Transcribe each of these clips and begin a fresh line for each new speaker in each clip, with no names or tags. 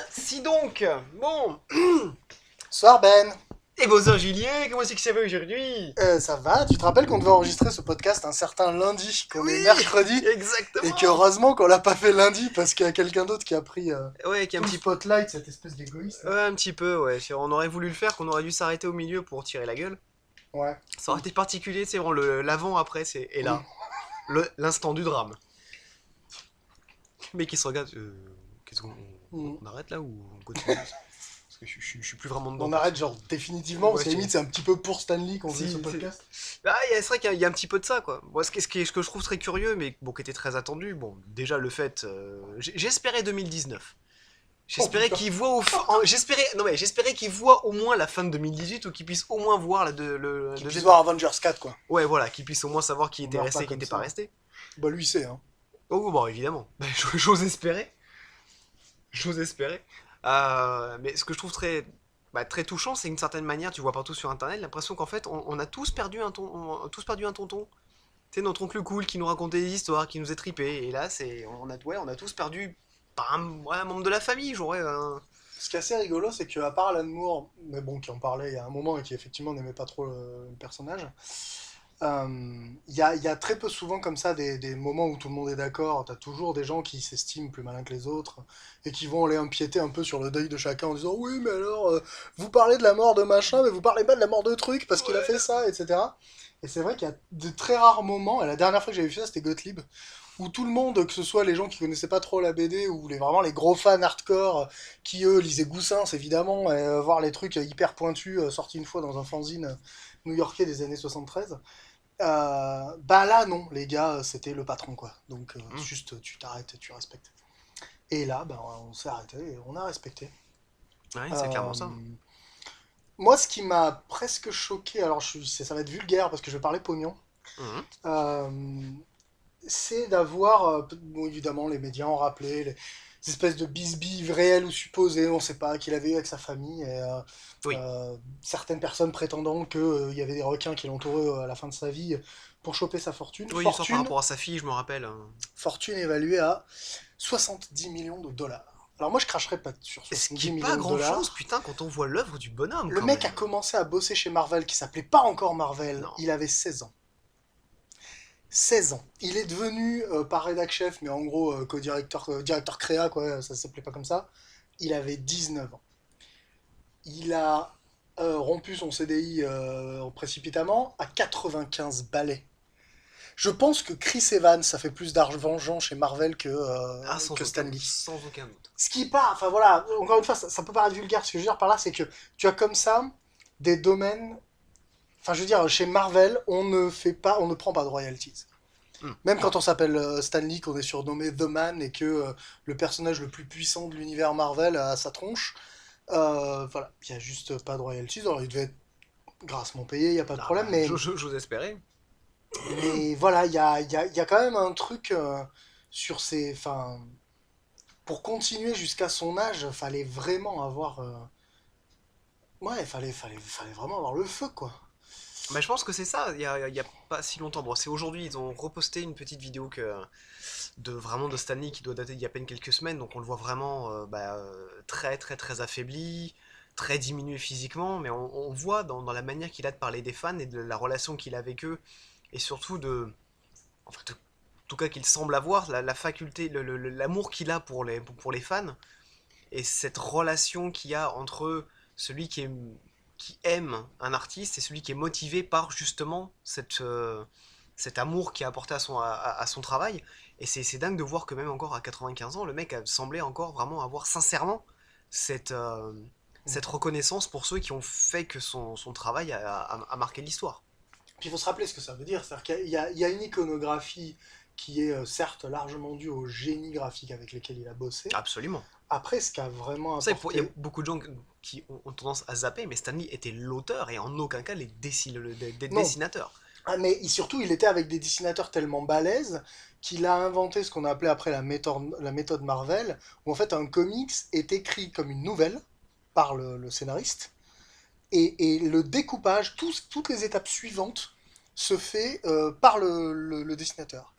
Si donc, bon.
Soir Ben.
Et bonsoir Julien, comment c'est que ça va aujourd'hui?
Ça va, tu te rappelles qu'on devait enregistrer ce podcast un certain lundi, qu'on est
Oui,
mercredi, et que
exactement.
heureusement qu'on l'a pas fait lundi parce qu'il y a quelqu'un d'autre qui a pris
Ouais, qui est un
tout le
petit peu.
spotlight, cette espèce d'égoïste là.
Ouais, un petit peu, ouais. On aurait voulu le faire, qu'on aurait dû s'arrêter au milieu pour tirer la gueule.
Ouais.
Ça aurait été particulier, c'est vraiment l'avant après, et là, l'instant du drame. Mais qui se regarde, qu'est-ce qu'on
Mm.
on arrête là ou on continue? Parce que je suis plus vraiment dedans
On
perso.
arrête genre définitivement, parce
Ouais,
que limite c'est un petit peu pour Stanley qu'on faisait ce
si,
podcast.
ah, c'est vrai qu'il y a un petit peu de ça, quoi. Moi, ce que je trouve très curieux, mais bon, qui était très attendu, bon, déjà le fait. J'espérais 2019.
Oh
J'espérais
putain.
qu'il voit j'espérais, non mais j'espérais qu'il voit au moins la fin de 2018 ou qu'il puisse au moins voir le
Qu'il puisse
deuxième.
voir Avengers 4 quoi.
Ouais, voilà, qu'il puisse au moins savoir qui
On
était
meurt pas
resté, qui
comme
n'était pas
ça.
resté.
Bah lui c'est hein.
Oh, bon, évidemment. J'ose espérer. J'ose espérer. Mais ce que je trouve très touchant, c'est une certaine manière, tu vois partout sur internet, l'impression qu'en fait, on a tous perdu tous perdu un tonton. Tu sais, notre oncle cool qui nous racontait des histoires, qui nous est tripé. Et là, on a tous perdu pas un membre de la famille, j'aurais.
Ce qui est assez rigolo, c'est qu'à part Alan Moore, mais bon, qui en parlait il y a un moment et qui effectivement n'aimait pas trop le personnage, il y a très peu souvent comme ça des moments où tout le monde est d'accord. T'as toujours des gens qui s'estiment plus malins que les autres et qui vont aller empiéter un peu sur le deuil de chacun en disant oui, mais alors vous parlez de la mort de machin, mais vous parlez pas de la mort de truc parce qu'il a fait ça, etc. Et c'est vrai qu'il y a de très rares moments, et la dernière fois que j'avais vu ça, c'était Gottlieb, où tout le monde, que ce soit les gens qui connaissaient pas trop la BD ou vraiment les gros fans hardcore qui eux lisaient Goussens évidemment, et voir les trucs hyper pointus sortis une fois dans un fanzine new-yorkais des années 73. Bah là non, les gars, c'était le patron quoi. Donc
Hmm.
juste tu t'arrêtes et tu respectes. Et là, bah, on s'est arrêté et on a respecté.
Ouais, c'est clairement
Euh,
ça.
Moi, ce qui m'a presque choqué, alors ça va être vulgaire parce que je vais parler pognon,
Mhm.
euh, c'est d'avoir, bon, évidemment, les médias ont rappelé les espèces de bisbilles réelles ou supposées, on ne sait pas, qu'il avait eu avec sa famille, et
Oui,
certaines personnes prétendant qu'il y avait des requins qui l'entouraient à la fin de sa vie pour choper sa fortune.
oui, l'histoire par
Fortune,
rapport à sa fille, je me rappelle.
fortune évaluée à 70 millions de dollars. Alors moi, je cracherais pas sur
Ce qui
70
est pas
millions de
grand chose,
dollars.
putain, quand on voit l'œuvre du bonhomme,
Le
quand
mec a
même.
commencé à bosser chez Marvel, qui s'appelait pas encore Marvel,
Non.
il avait 16 ans. 16 ans. Il est devenu, pas rédac chef, mais en gros co-directeur, directeur créa, quoi, ça s'appelait pas comme ça. Il avait 19 ans. Il a rompu son CDI précipitamment à 95 balais. Je pense que Chris Evans, ça fait plus d'argent chez Marvel
Ah,
que Stan Lee.
sans aucun doute.
Ce qui part, enfin voilà, encore une fois, ça peut paraître vulgaire. Ce que je veux dire par là, c'est que tu as comme ça des domaines. Enfin, je veux dire, chez Marvel, on ne prend pas de royalties.
Hmm.
Même quand on s'appelle Stan Lee, qu'on est surnommé The Man et que le personnage le plus puissant de l'univers Marvel a sa tronche, voilà, il n'y a juste pas de royalties. Alors, il devait être grassement payé, il n'y a pas de
Ah
problème,
bah,
mais,
j'ose espérer.
mais voilà, il y a quand même un truc sur ces. Enfin, pour continuer jusqu'à son âge, fallait vraiment avoir. Ouais, fallait vraiment avoir le feu, quoi.
Bah, je pense que c'est ça, il y a pas si longtemps. Bon, c'est aujourd'hui, ils ont reposté une petite vidéo vraiment de Stanley qui doit dater d'il y a à peine quelques semaines, donc on le voit vraiment très très très affaibli, très diminué physiquement, mais on voit dans la manière qu'il a de parler des fans et de la relation qu'il a avec eux, et surtout en fait, en tout cas qu'il semble avoir, la faculté, l'amour qu'il a pour les fans, et cette relation qu'il y a entre celui qui aime un artiste et celui qui est motivé par justement cet amour qui a apporté à son travail. Et c'est dingue de voir que même encore à 95 ans, le mec a semblé encore vraiment avoir sincèrement cette, euh, cette reconnaissance pour ceux qui ont fait que son travail a marqué l'histoire.
Puis il faut se rappeler ce que ça veut dire. C'est-à-dire qu'il y a une iconographie qui est certes largement due au génie graphique avec lequel il a bossé.
Absolument.
Après, ce qui a vraiment
Ça, il y a
apporté.
beaucoup de gens qui ont tendance à zapper, mais Stanley était l'auteur et en aucun cas des
Non.
dessinateurs.
Ah, mais surtout, il était avec des dessinateurs tellement balèzes qu'il a inventé ce qu'on a appelé après la méthode Marvel, où en fait un comics est écrit comme une nouvelle par le scénariste, et le découpage, toutes les étapes suivantes se fait par le dessinateur.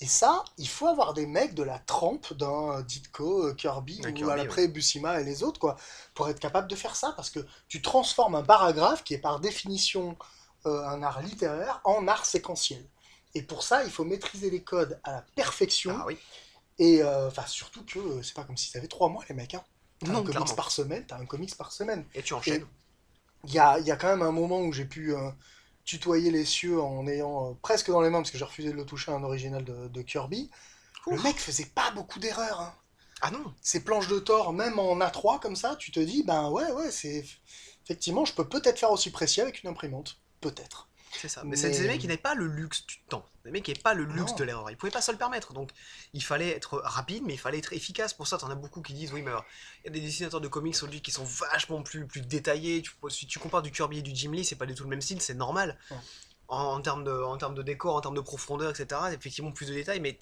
Et ça, il faut avoir des mecs de la trempe d'un Ditko, Kirby
Un
ou à
Kirby, ouais.
l'après Buscema et les autres, quoi, pour être capable de faire ça, parce que tu transformes un paragraphe qui est par définition un art littéraire en art séquentiel. Et pour ça, il faut maîtriser les codes à la
Ah
perfection,
oui.
et enfin surtout que c'est pas comme si t'avais 3 mois les mecs, hein. T'as un
Non,
comics
clairement.
par semaine, t'as un comics par semaine.
Et tu
Et
enchaînes.
il y a quand même un moment où j'ai pu tutoyer les cieux en ayant presque dans les mains, parce que j'ai refusé de le toucher, un original de Kirby. Le
Ouf.
mec faisait pas beaucoup d'erreurs, hein.
Ah non.
Ces planches de Thor, même en A3 comme ça, tu te dis, ben ouais, c'est. Effectivement, je peux peut-être faire aussi précis avec une imprimante. Peut-être.
C'est ça. Mais c'est des
Mais.
mecs qui n'avaient pas le luxe du temps. Des mecs qui n'avaient pas le luxe de
Non.
l'erreur. Ils pouvaient pas se le permettre. Donc il fallait être rapide, mais il fallait être efficace. Pour ça, t'en as beaucoup qui disent oui, mais alors, il y a des dessinateurs de comics aujourd'hui qui sont vachement plus détaillés. Si tu compares du Kirby et du Jim Lee, c'est pas du tout le même style, c'est normal.
Non.
En termes de décor, en termes de profondeur, etc. Effectivement, plus de détails, mais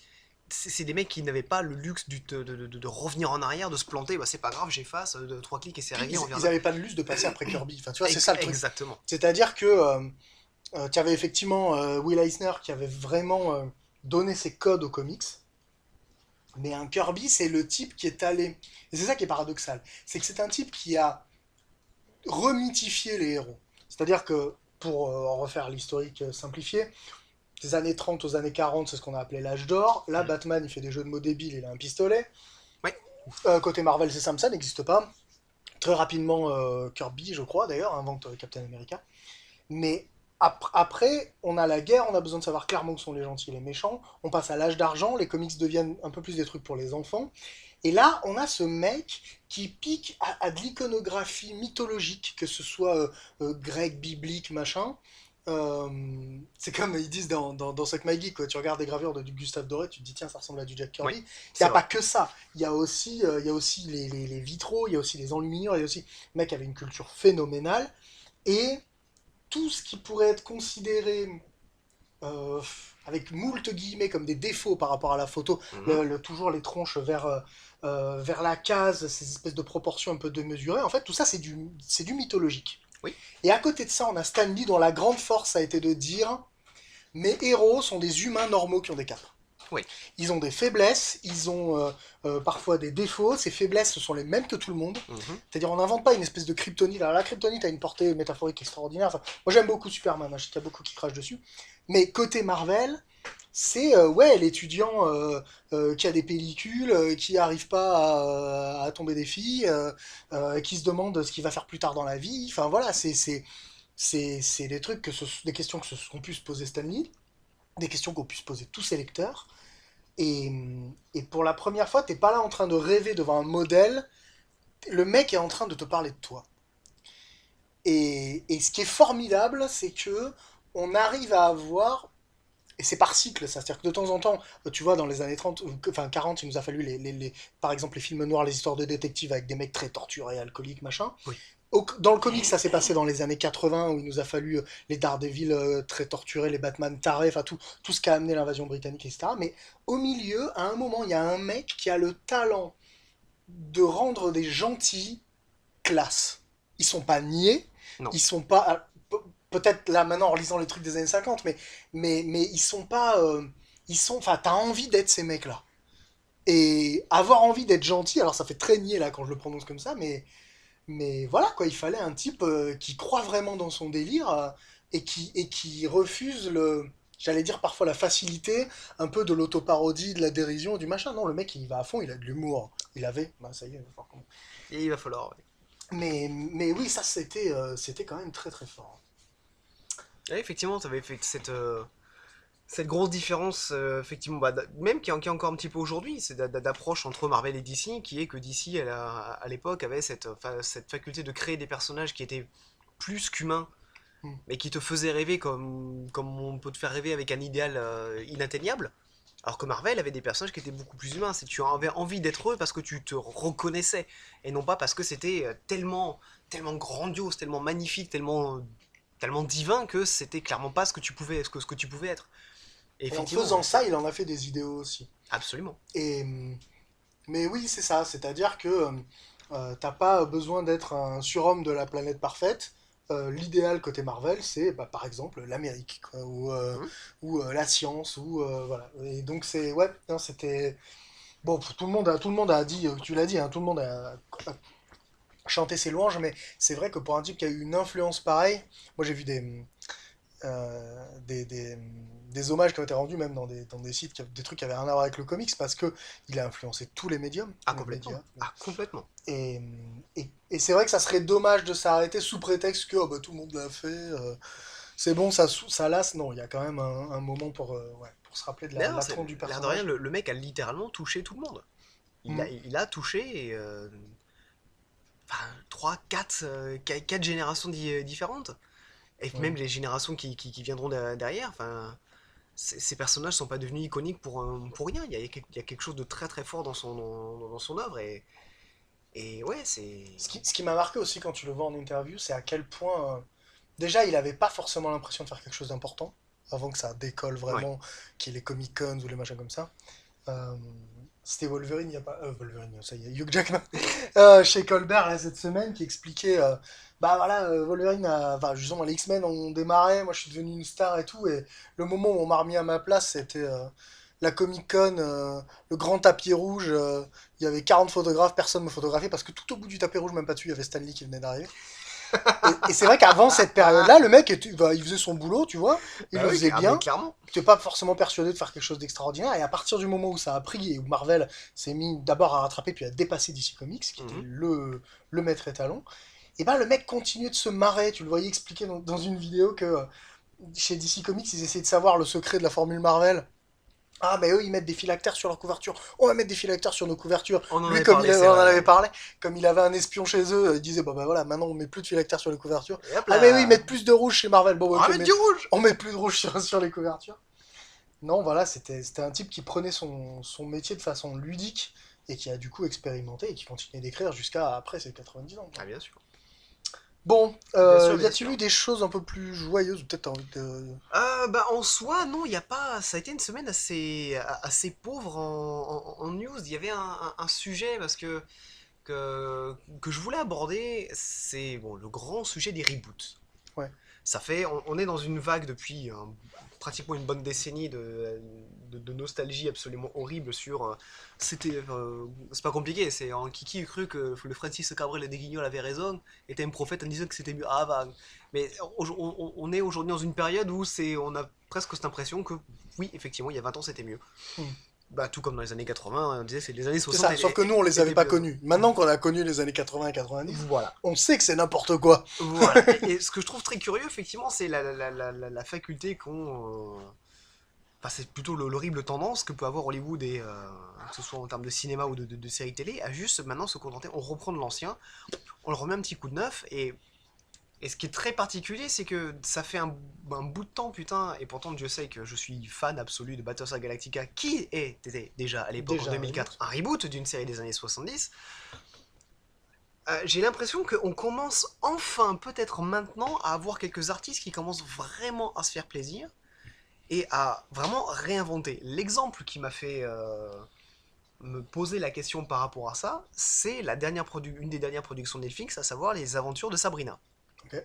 c'est des mecs qui n'avaient pas le luxe de revenir en arrière, de se planter. Bah, c'est pas grave, j'efface, 3 clics et c'est
Puis
réglé, on
ils
vient.
avaient pas de luxe de passer après Kirby. Enfin, tu vois, c'est ça le truc.
Exactement.
C'est-à-dire que tu avais effectivement Will Eisner qui avait vraiment donné ses codes aux comics. Mais un Kirby, c'est le type qui est allé. Et c'est ça qui est paradoxal. C'est que c'est un type qui a remythifié les héros. C'est-à-dire que, pour en refaire l'historique simplifié, des années 30 aux années 40, c'est ce qu'on a appelé l'âge d'or. Là,
Mhm.
Batman, il fait des jeux de mots débiles, il a un pistolet.
Ouais.
Côté Marvel, c'est Samson, n'existe pas. Très rapidement, Kirby, je crois, d'ailleurs, invente Captain America. Mais après, on a la guerre, on a besoin de savoir clairement que sont les gentils et les méchants. On passe à l'âge d'argent, les comics deviennent un peu plus des trucs pour les enfants. Et là, on a ce mec qui pique à de l'iconographie mythologique, que ce soit grec, biblique, machin. C'est comme ils disent dans Suck My Geek, quoi. Tu regardes des gravures du Gustave Doré, tu te dis tiens, ça ressemble à du Jack
Oui,
Kirby. Il n'y
c'est
a pas
vrai.
que ça. Il y a aussi les vitraux, il y a aussi les enluminures, il y a aussi. Le mec avait une culture phénoménale. Et tout ce qui pourrait être considéré euh, avec moult guillemets comme des défauts par rapport à la photo,
Mhm.
toujours les tronches vers la case, ces espèces de proportions un peu démesurées, en fait tout ça c'est du mythologique.
Oui.
Et à côté de ça, on a Stan Lee dont la grande force a été de dire mes héros sont des humains normaux qui ont des capes.
Oui.
Ils ont des faiblesses, ils ont parfois des défauts. Ces faiblesses, ce sont les mêmes que tout le monde.
Mhm.
C'est-à-dire, on n'invente pas une espèce de kryptonite. Alors, la kryptonite a une portée métaphorique extraordinaire. Enfin, moi, j'aime beaucoup Superman, hein, je sais qu'il y a beaucoup qui crachent dessus. Mais côté Marvel, c'est ouais, l'étudiant qui a des pellicules, qui n'arrive pas à tomber des filles, qui se demande ce qu'il va faire plus tard dans la vie. Enfin, voilà, c'est des trucs, des questions qu'ont pu se poser Stanley, des questions qu'ont pu se poser tous ses lecteurs. Et, et pour la première fois, t'es pas là en train de rêver devant un modèle, le mec est en train de te parler de toi. Et ce qui est formidable, c'est que on arrive à avoir, et c'est par cycle, ça, c'est-à-dire que de temps en temps, tu vois, dans les années 30, enfin 40, il nous a fallu, par exemple, les films noirs, les histoires de détectives avec des mecs très torturés, alcooliques, machin.
Oui.
Dans le comic, ça s'est passé dans les années 80, où il nous a fallu les Daredevil très torturés, les Batman tarés, enfin tout ce qui a amené l'invasion britannique, etc. Mais au milieu, à un moment, il y a un mec qui a le talent de rendre des gentils classe. Ils sont pas niais,
Non.
ils sont pas. Peut-être là maintenant en lisant les trucs des années 50, mais ils sont pas. Enfin, t'as envie d'être ces mecs-là. Et avoir envie d'être gentil, alors ça fait très niais là quand je le prononce comme ça, mais voilà quoi, il fallait un type qui croit vraiment dans son délire et qui refuse j'allais dire parfois la facilité, un peu de l'autoparodie, de la dérision, du machin. Non, le mec il va à fond, il a de l'humour. Il avait, bah ça y est, il va falloir qu'on-
Et il va falloir. Ouais.
mais oui, ça c'était quand même très très fort.
Et effectivement, tu avais fait cette grosse différence, effectivement, bah, même qui est encore un petit peu aujourd'hui, c'est d'approche entre Marvel et DC, qui est que DC, à l'époque, avait cette faculté de créer des personnages qui étaient plus qu'humains,
Hmm.
mais qui te faisaient rêver comme on peut te faire rêver avec un idéal inatteignable. Alors que Marvel avait des personnages qui étaient beaucoup plus humains, c'est que tu avais envie d'être eux parce que tu te reconnaissais, et non pas parce que c'était tellement grandiose, tellement magnifique, tellement divin que c'était clairement pas ce que tu pouvais être. Et
Et en
effectivement,
faisant ça, il en a fait des idéaux aussi.
absolument.
Et, mais oui, c'est ça, c'est-à-dire que t'as pas besoin d'être un surhomme de la planète parfaite. l'idéal côté Marvel, c'est bah, par exemple l'Amérique, quoi,
Mhm.
ou la science, ou voilà. Et donc c'est ouais, non, c'était bon, tout le monde a dit, tu l'as dit, hein, tout le monde a chanté ses louanges, mais c'est vrai que pour un type qui a eu une influence pareille, moi j'ai vu des hommages qui ont été rendus même dans des sites, des trucs qui avaient rien à voir avec le comics, parce que il a influencé tous les médiums,
Ah,
les
complètement.
médias.
Ah, complètement.
Et, et c'est vrai que ça serait dommage de s'arrêter sous prétexte que oh, bah, tout le monde l'a fait, c'est bon, ça lasse. Non, il y a quand même un moment ouais, pour se rappeler de
D'ailleurs,
l'attrait du
l'air de rien,
personnage.
le mec a littéralement touché tout le monde.
Mm.
Il a touché et, enfin, 3, 4, 4 générations différentes. Et même
Mm.
les générations qui viendront derrière. Enfin, ces personnages sont pas devenus iconiques pour rien. Il y a quelque chose de très très fort dans son œuvre. Et ouais, c'est.
Ce qui m'a marqué aussi quand tu le vois en interview, c'est à quel point, déjà, il avait pas forcément l'impression de faire quelque chose d'important, avant que ça décolle
Ouais.
vraiment, qu'il y ait les Comic Cons ou les machins comme ça. Euh, C'était Wolverine, il n'y a pas. Wolverine, ça y est, Hugh Jackman, chez Colbert là, cette semaine, qui expliquait bah voilà, Wolverine, enfin, justement, les X-Men ont démarré, moi je suis devenu une star et tout, et le moment où on m'a remis à ma place, c'était la Comic Con, le grand tapis rouge, il y avait 40 photographes, personne me photographiait, parce que tout au bout du tapis rouge, même pas dessus, il y avait Stanley qui venait d'arriver. Et c'est vrai qu'avant cette période-là, le mec, bah, il faisait son boulot, tu vois, il
Bah
le
oui,
faisait
ah, mais
bien,
clairement.
t'es pas forcément persuadé de faire quelque chose d'extraordinaire, et à partir du moment où ça a pris, et où Marvel s'est mis d'abord à rattraper, puis à dépasser DC Comics, qui était
Mhm.
le maître étalon, et ben le mec continuait de se marrer, tu le voyais expliquer dans une vidéo que chez DC Comics, ils essayaient de savoir le secret de la formule Marvel. Ah, mais eux, ils mettent des phylactères sur leurs couvertures. On va mettre des phylactères sur nos couvertures.
On en
Lui,
avait parlé, c'est
on en
vrai,
avait
ouais.
parlé, comme il avait un espion chez eux, il disait, bon bah voilà, maintenant on met plus de phylactères sur les couvertures.
Et hop
Ah, mais oui, ils
là.
mettent plus de rouge chez Marvel. Bon, bah,
On
ok,
va mettre
mais
du rouge.
on met plus de rouge sur les couvertures. Non, voilà, c'était un type qui prenait son métier de façon ludique et qui a du coup expérimenté et qui continuait d'écrire jusqu'à après ses 90 ans,
Ah,
quoi.
bien sûr.
Bon,
Bien sûr,
y
bien
a-t-il
sûr.
eu des choses un peu plus joyeuses? Peut-être t'as envie de.
Bah, en soi, non, il y a pas. Ça a été une semaine assez pauvre en news. Il y avait un sujet parce que je voulais aborder, c'est bon, le grand sujet des reboots.
Ouais.
On est dans une vague depuis pratiquement une bonne décennie de nostalgie absolument horrible sur. C'est pas compliqué, c'est en Kiki eût cru que le Francis Cabrel et des Guignols avaient raison, était un prophète en disant que c'était mieux avant. Mais on est aujourd'hui dans une période où on a presque cette impression que oui, effectivement, il y a 20 ans c'était mieux.
Hmm.
Bah, tout comme dans les années 80, on disait que les années
C'est
60
ça, sauf que nous, on les avait
étaient
pas
mieux.
connus. Maintenant qu'on a connu les années 80 et 90,
Voilà.
on sait que c'est n'importe quoi.
Voilà. Et ce que je trouve très curieux, effectivement, c'est la faculté qu'ont. Enfin, c'est plutôt l'horrible tendance que peut avoir Hollywood, que ce soit en termes de cinéma ou de séries télé, à juste maintenant se contenter, on reprend de l'ancien, on le remet un petit coup de neuf, et ce qui est très particulier, c'est que ça fait un bout de temps, putain, et pourtant Dieu sait que je suis fan absolu de Battlestar Galactica, qui était déjà à l'époque en
Déjà un
2004
reboot.
un reboot d'une série des années 70. J'ai l'impression qu'on commence enfin, peut-être maintenant, à avoir quelques artistes qui commencent vraiment à se faire plaisir et à vraiment réinventer. L'exemple qui m'a fait me poser la question par rapport à ça, c'est une des dernières productions de Netflix, à savoir les aventures de Sabrina.
Ok.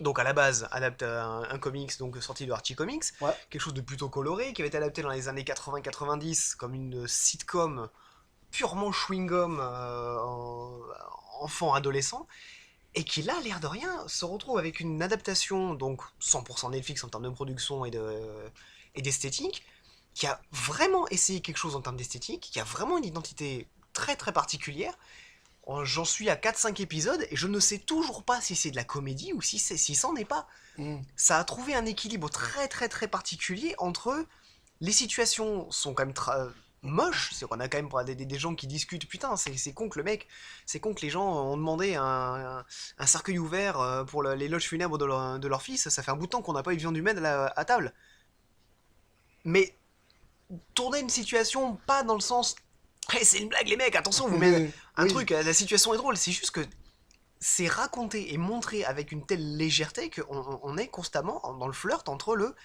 Donc à la base, adapte un comics donc sorti de Archie Comics,
Ouais.
quelque chose de plutôt coloré, qui avait été adapté dans les années 80-90 comme une sitcom purement chewing-gum enfant-adolescent, et qui là, l'air de rien, se retrouve avec une adaptation, donc 100% Netflix en termes de production et d'esthétique, qui a vraiment essayé quelque chose en termes d'esthétique, qui a vraiment une identité très très particulière. J'en suis à 4-5 épisodes et je ne sais toujours pas si c'est de la comédie ou si c'en est pas.
Hmm.
Ça a trouvé un équilibre très très très particulier entre les situations sont quand même moches, c'est qu'on a quand même des gens qui discutent, putain c'est con que c'est con que les gens ont demandé un cercueil ouvert pour les loges funèbres de leur fils, ça fait un bout de temps qu'on n'a pas eu de viande humaine à table. Mais tourner une situation pas dans le sens hey, c'est une blague les mecs, attention vous mettez un
Oui.
truc, la situation est drôle, c'est juste que c'est raconté et montré avec une telle légèreté qu'on est constamment dans le flirt entre le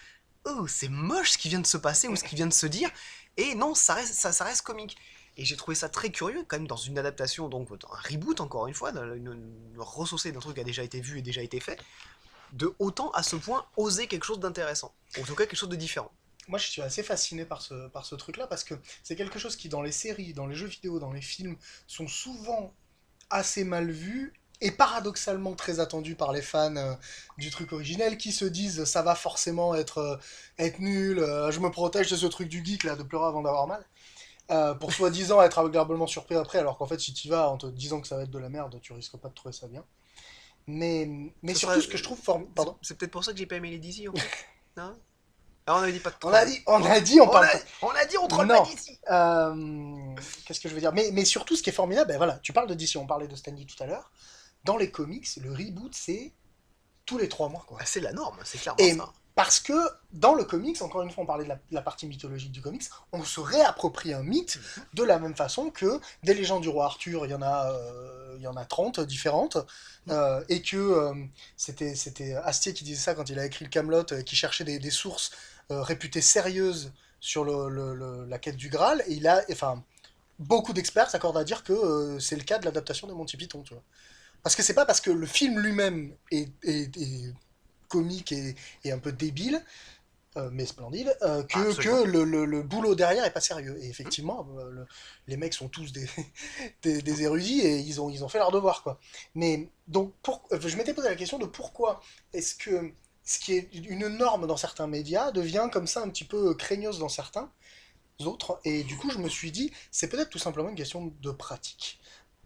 oh, c'est moche ce qui vient de se passer ou ce qui vient de se dire, et non, ça reste comique. Et j'ai trouvé ça très curieux, quand même, dans une adaptation, donc un reboot, encore une fois, une ressaucée d'un truc qui a déjà été vu et déjà été fait, de autant à ce point oser quelque chose d'intéressant. Ou en tout cas, quelque chose de différent.
Moi, je suis assez fasciné par ce truc-là parce que c'est quelque chose qui, dans les séries, dans les jeux vidéo, dans les films, sont souvent assez mal vus et paradoxalement très attendus par les fans du truc originel qui se disent ça va forcément être nul, je me protège de ce truc du geek là, de pleurer avant d'avoir mal. Pour soi-disant être agréablement surpris après, alors qu'en fait, si tu vas en te disant que ça va être de la merde, tu risques pas de trouver ça bien. Mais
Ce sera,
surtout, ce que je trouve Pardon.
c'est peut-être pour ça que j'ai pas aimé les DC, en fait. Non. Ah, on avait dit pas de
On a
troll.
dit, on a dit, on
On
parle
a,
pas.
on a dit on troll pas
Non.
d'ici.
Qu'est-ce que je veux dire mais surtout, ce qui est formidable, ben voilà, tu parles de DC, on parlait de Stanley tout à l'heure. Dans les comics, le reboot, c'est tous les 3 mois, quoi.
Ah, c'est la norme, c'est clairement
Et
ça.
parce que dans le comics, encore une fois, on parlait de la partie mythologique du comics, on se réapproprie un mythe de la même façon que des légendes du roi Arthur, il y en a 30 différentes, et que c'était Astier qui disait ça quand il a écrit le Camelot, qui cherchait des sources réputées sérieuses sur la quête du Graal, et enfin, beaucoup d'experts s'accordent à dire que c'est le cas de l'adaptation de Monty Python, tu vois. Parce que c'est pas parce que le film lui-même est comique et un peu débile, mais splendide,
Ah,
que
absolument.
le boulot derrière est pas sérieux. Et effectivement, les mecs sont tous des érudits et ils ont fait leur devoir, quoi. Mais donc, je m'étais posé la question de pourquoi est-ce que ce qui est une norme dans certains médias devient comme ça un petit peu craignos dans certains autres. Et du coup, je me suis dit, c'est peut-être tout simplement une question de pratique.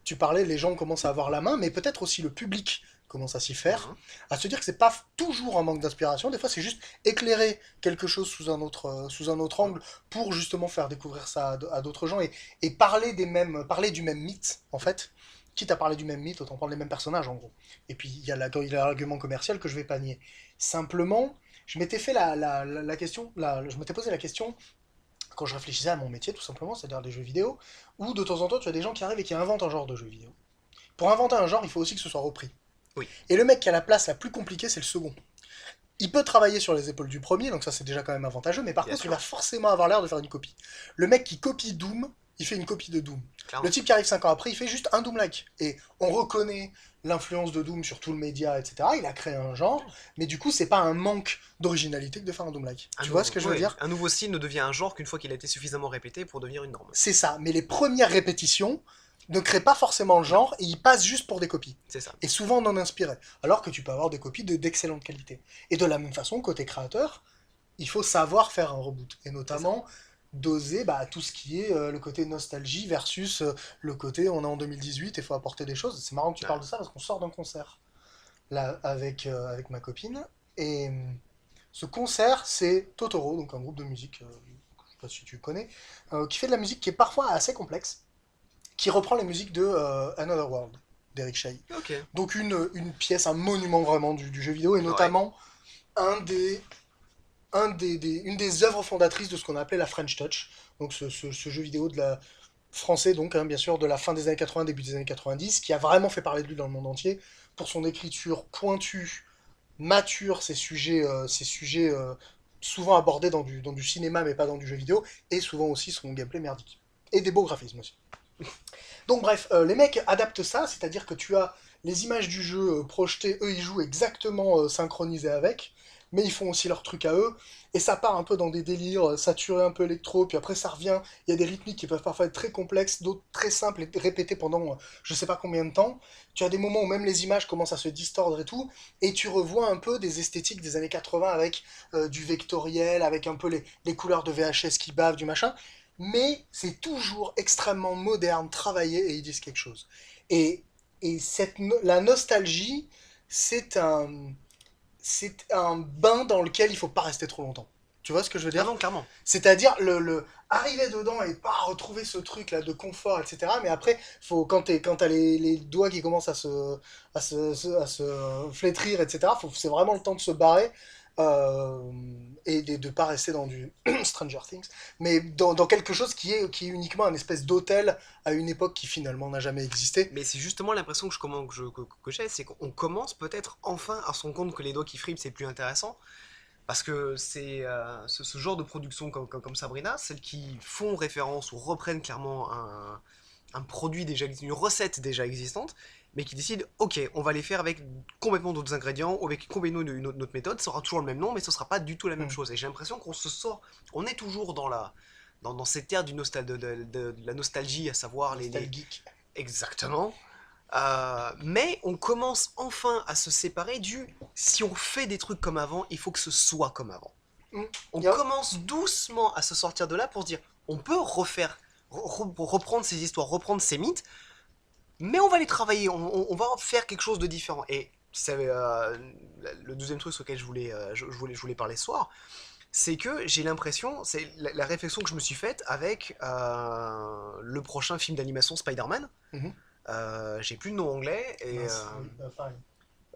Tu parlais, les gens commencent à avoir la main, mais peut-être aussi le public commence à s'y faire,
Mhm.
à se dire que c'est pas toujours un manque d'inspiration, des fois c'est juste éclairer quelque chose sous un autre angle pour justement faire découvrir ça à d'autres gens et parler du même mythe en fait. Quitte à parler du même mythe, autant prendre les mêmes personnages en gros. Et puis il y a l'argument commercial que je vais pas nier. Simplement, je m'étais fait la question, je m'étais posé la question quand je réfléchissais à mon métier, tout simplement, c'est-à-dire les jeux vidéo, où de temps en temps, tu as des gens qui arrivent et qui inventent un genre de jeu vidéo. Pour inventer un genre, il faut aussi que ce soit repris.
Oui,
Et le mec qui a la place la plus compliquée, c'est le second. Il peut travailler sur les épaules du premier, donc ça c'est déjà quand même avantageux, mais par
bien
contre, il va
sûr,
forcément avoir l'air de faire une copie. Le mec qui copie Doom, il fait une copie de Doom. Le
clairement.
type qui arrive 5 ans après, il fait juste un Doom-like. Et on reconnaît l'influence de Doom sur tout le média, etc. Il a créé un genre, mais du coup, c'est pas un manque d'originalité que de faire un Doom-like. Tu vois ce que je veux
Oui,
dire?
un nouveau style ne devient un genre qu'une fois qu'il a été suffisamment répété pour devenir une norme.
C'est ça, mais les premières répétitions ne créent pas forcément le
Non,
genre et ils passent juste pour des copies.
c'est ça.
Et souvent non inspirées. Alors que tu peux avoir des copies d'excellente qualité. Et de la même façon, côté créateur, il faut savoir faire un reboot. Et
C'est ça.
notamment doser tout ce qui est le côté nostalgie versus le côté on est en 2018 et il faut apporter des choses. C'est marrant que tu
Ouais.
parles de ça parce qu'on sort d'un concert là avec ma copine. Et ce concert, c'est Totoro, donc un groupe de musique, je sais pas si tu connais, qui fait de la musique qui est parfois assez complexe, qui reprend les musiques de Another World d'Eric Chahi.
Ok.
Donc une pièce, un monument vraiment du jeu vidéo, et
Ouais.
notamment un une des œuvres fondatrices de ce qu'on a appelé la French Touch, donc ce jeu vidéo français, donc bien sûr, de la fin des années 80, début des années 90, qui a vraiment fait parler de lui dans le monde entier, pour son écriture pointue, mature, ces sujets souvent abordés dans du cinéma mais pas dans du jeu vidéo, et souvent aussi son gameplay merdique. Et des beaux graphismes aussi. Donc bref, les mecs adaptent ça, c'est-à-dire que tu as les images du jeu projetées, eux ils jouent exactement synchronisés avec, mais ils font aussi leur truc à eux, et ça part un peu dans des délires saturés un peu électro, puis après ça revient, il y a des rythmiques qui peuvent parfois être très complexes, d'autres très simples et répétées pendant je sais pas combien de temps. Tu as des moments où même les images commencent à se distordre et tout, et tu revois un peu des esthétiques des années 80 avec du vectoriel, avec un peu les couleurs de VHS qui bavent, du machin, mais c'est toujours extrêmement moderne, travaillé, et ils disent quelque chose. Et, la nostalgie, c'est c'est un bain dans lequel il faut pas rester trop longtemps. Tu vois ce que je veux
Ah
dire?
non, clairement.
C'est-à-dire arriver dedans et pas retrouver ce truc là de confort, etc. Mais après, quand t'as les doigts qui commencent à se flétrir, etc. C'est vraiment le temps de se barrer euh, et de pas rester dans du Stranger Things, mais dans quelque chose qui est uniquement un espèce d'hôtel à une époque qui finalement n'a jamais existé.
Mais c'est justement l'impression que j'ai, c'est qu'on commence peut-être enfin à se rendre compte que les doigts qui friment c'est plus intéressant. Parce que c'est ce genre de production comme Sabrina, celles qui font référence ou reprennent clairement un produit déjà, une recette déjà existante, mais qui décident, ok, on va les faire avec complètement d'autres ingrédients, ou avec complètement une autre méthode, ça aura toujours le même nom, mais ce sera pas du tout la même
Hmm.
chose. Et j'ai l'impression qu'on se sort, on est toujours dans cette ère de la nostalgie, à savoir
Nostalgique.
exactement. Mais on commence enfin à se séparer du si on fait des trucs comme avant, il faut que ce soit comme avant.
Hmm.
On
Yep.
commence doucement à se sortir de là pour se dire on peut reprendre ces histoires, reprendre ces mythes, mais on va les travailler, on va en faire quelque chose de différent. Et c'est le deuxième truc sur lequel je voulais parler ce soir, c'est que j'ai l'impression, c'est la réflexion que je me suis faite avec le prochain film d'animation Spider-Man.
Mhm.
J'ai plus le nom anglais, et
Mince, oui, pareil.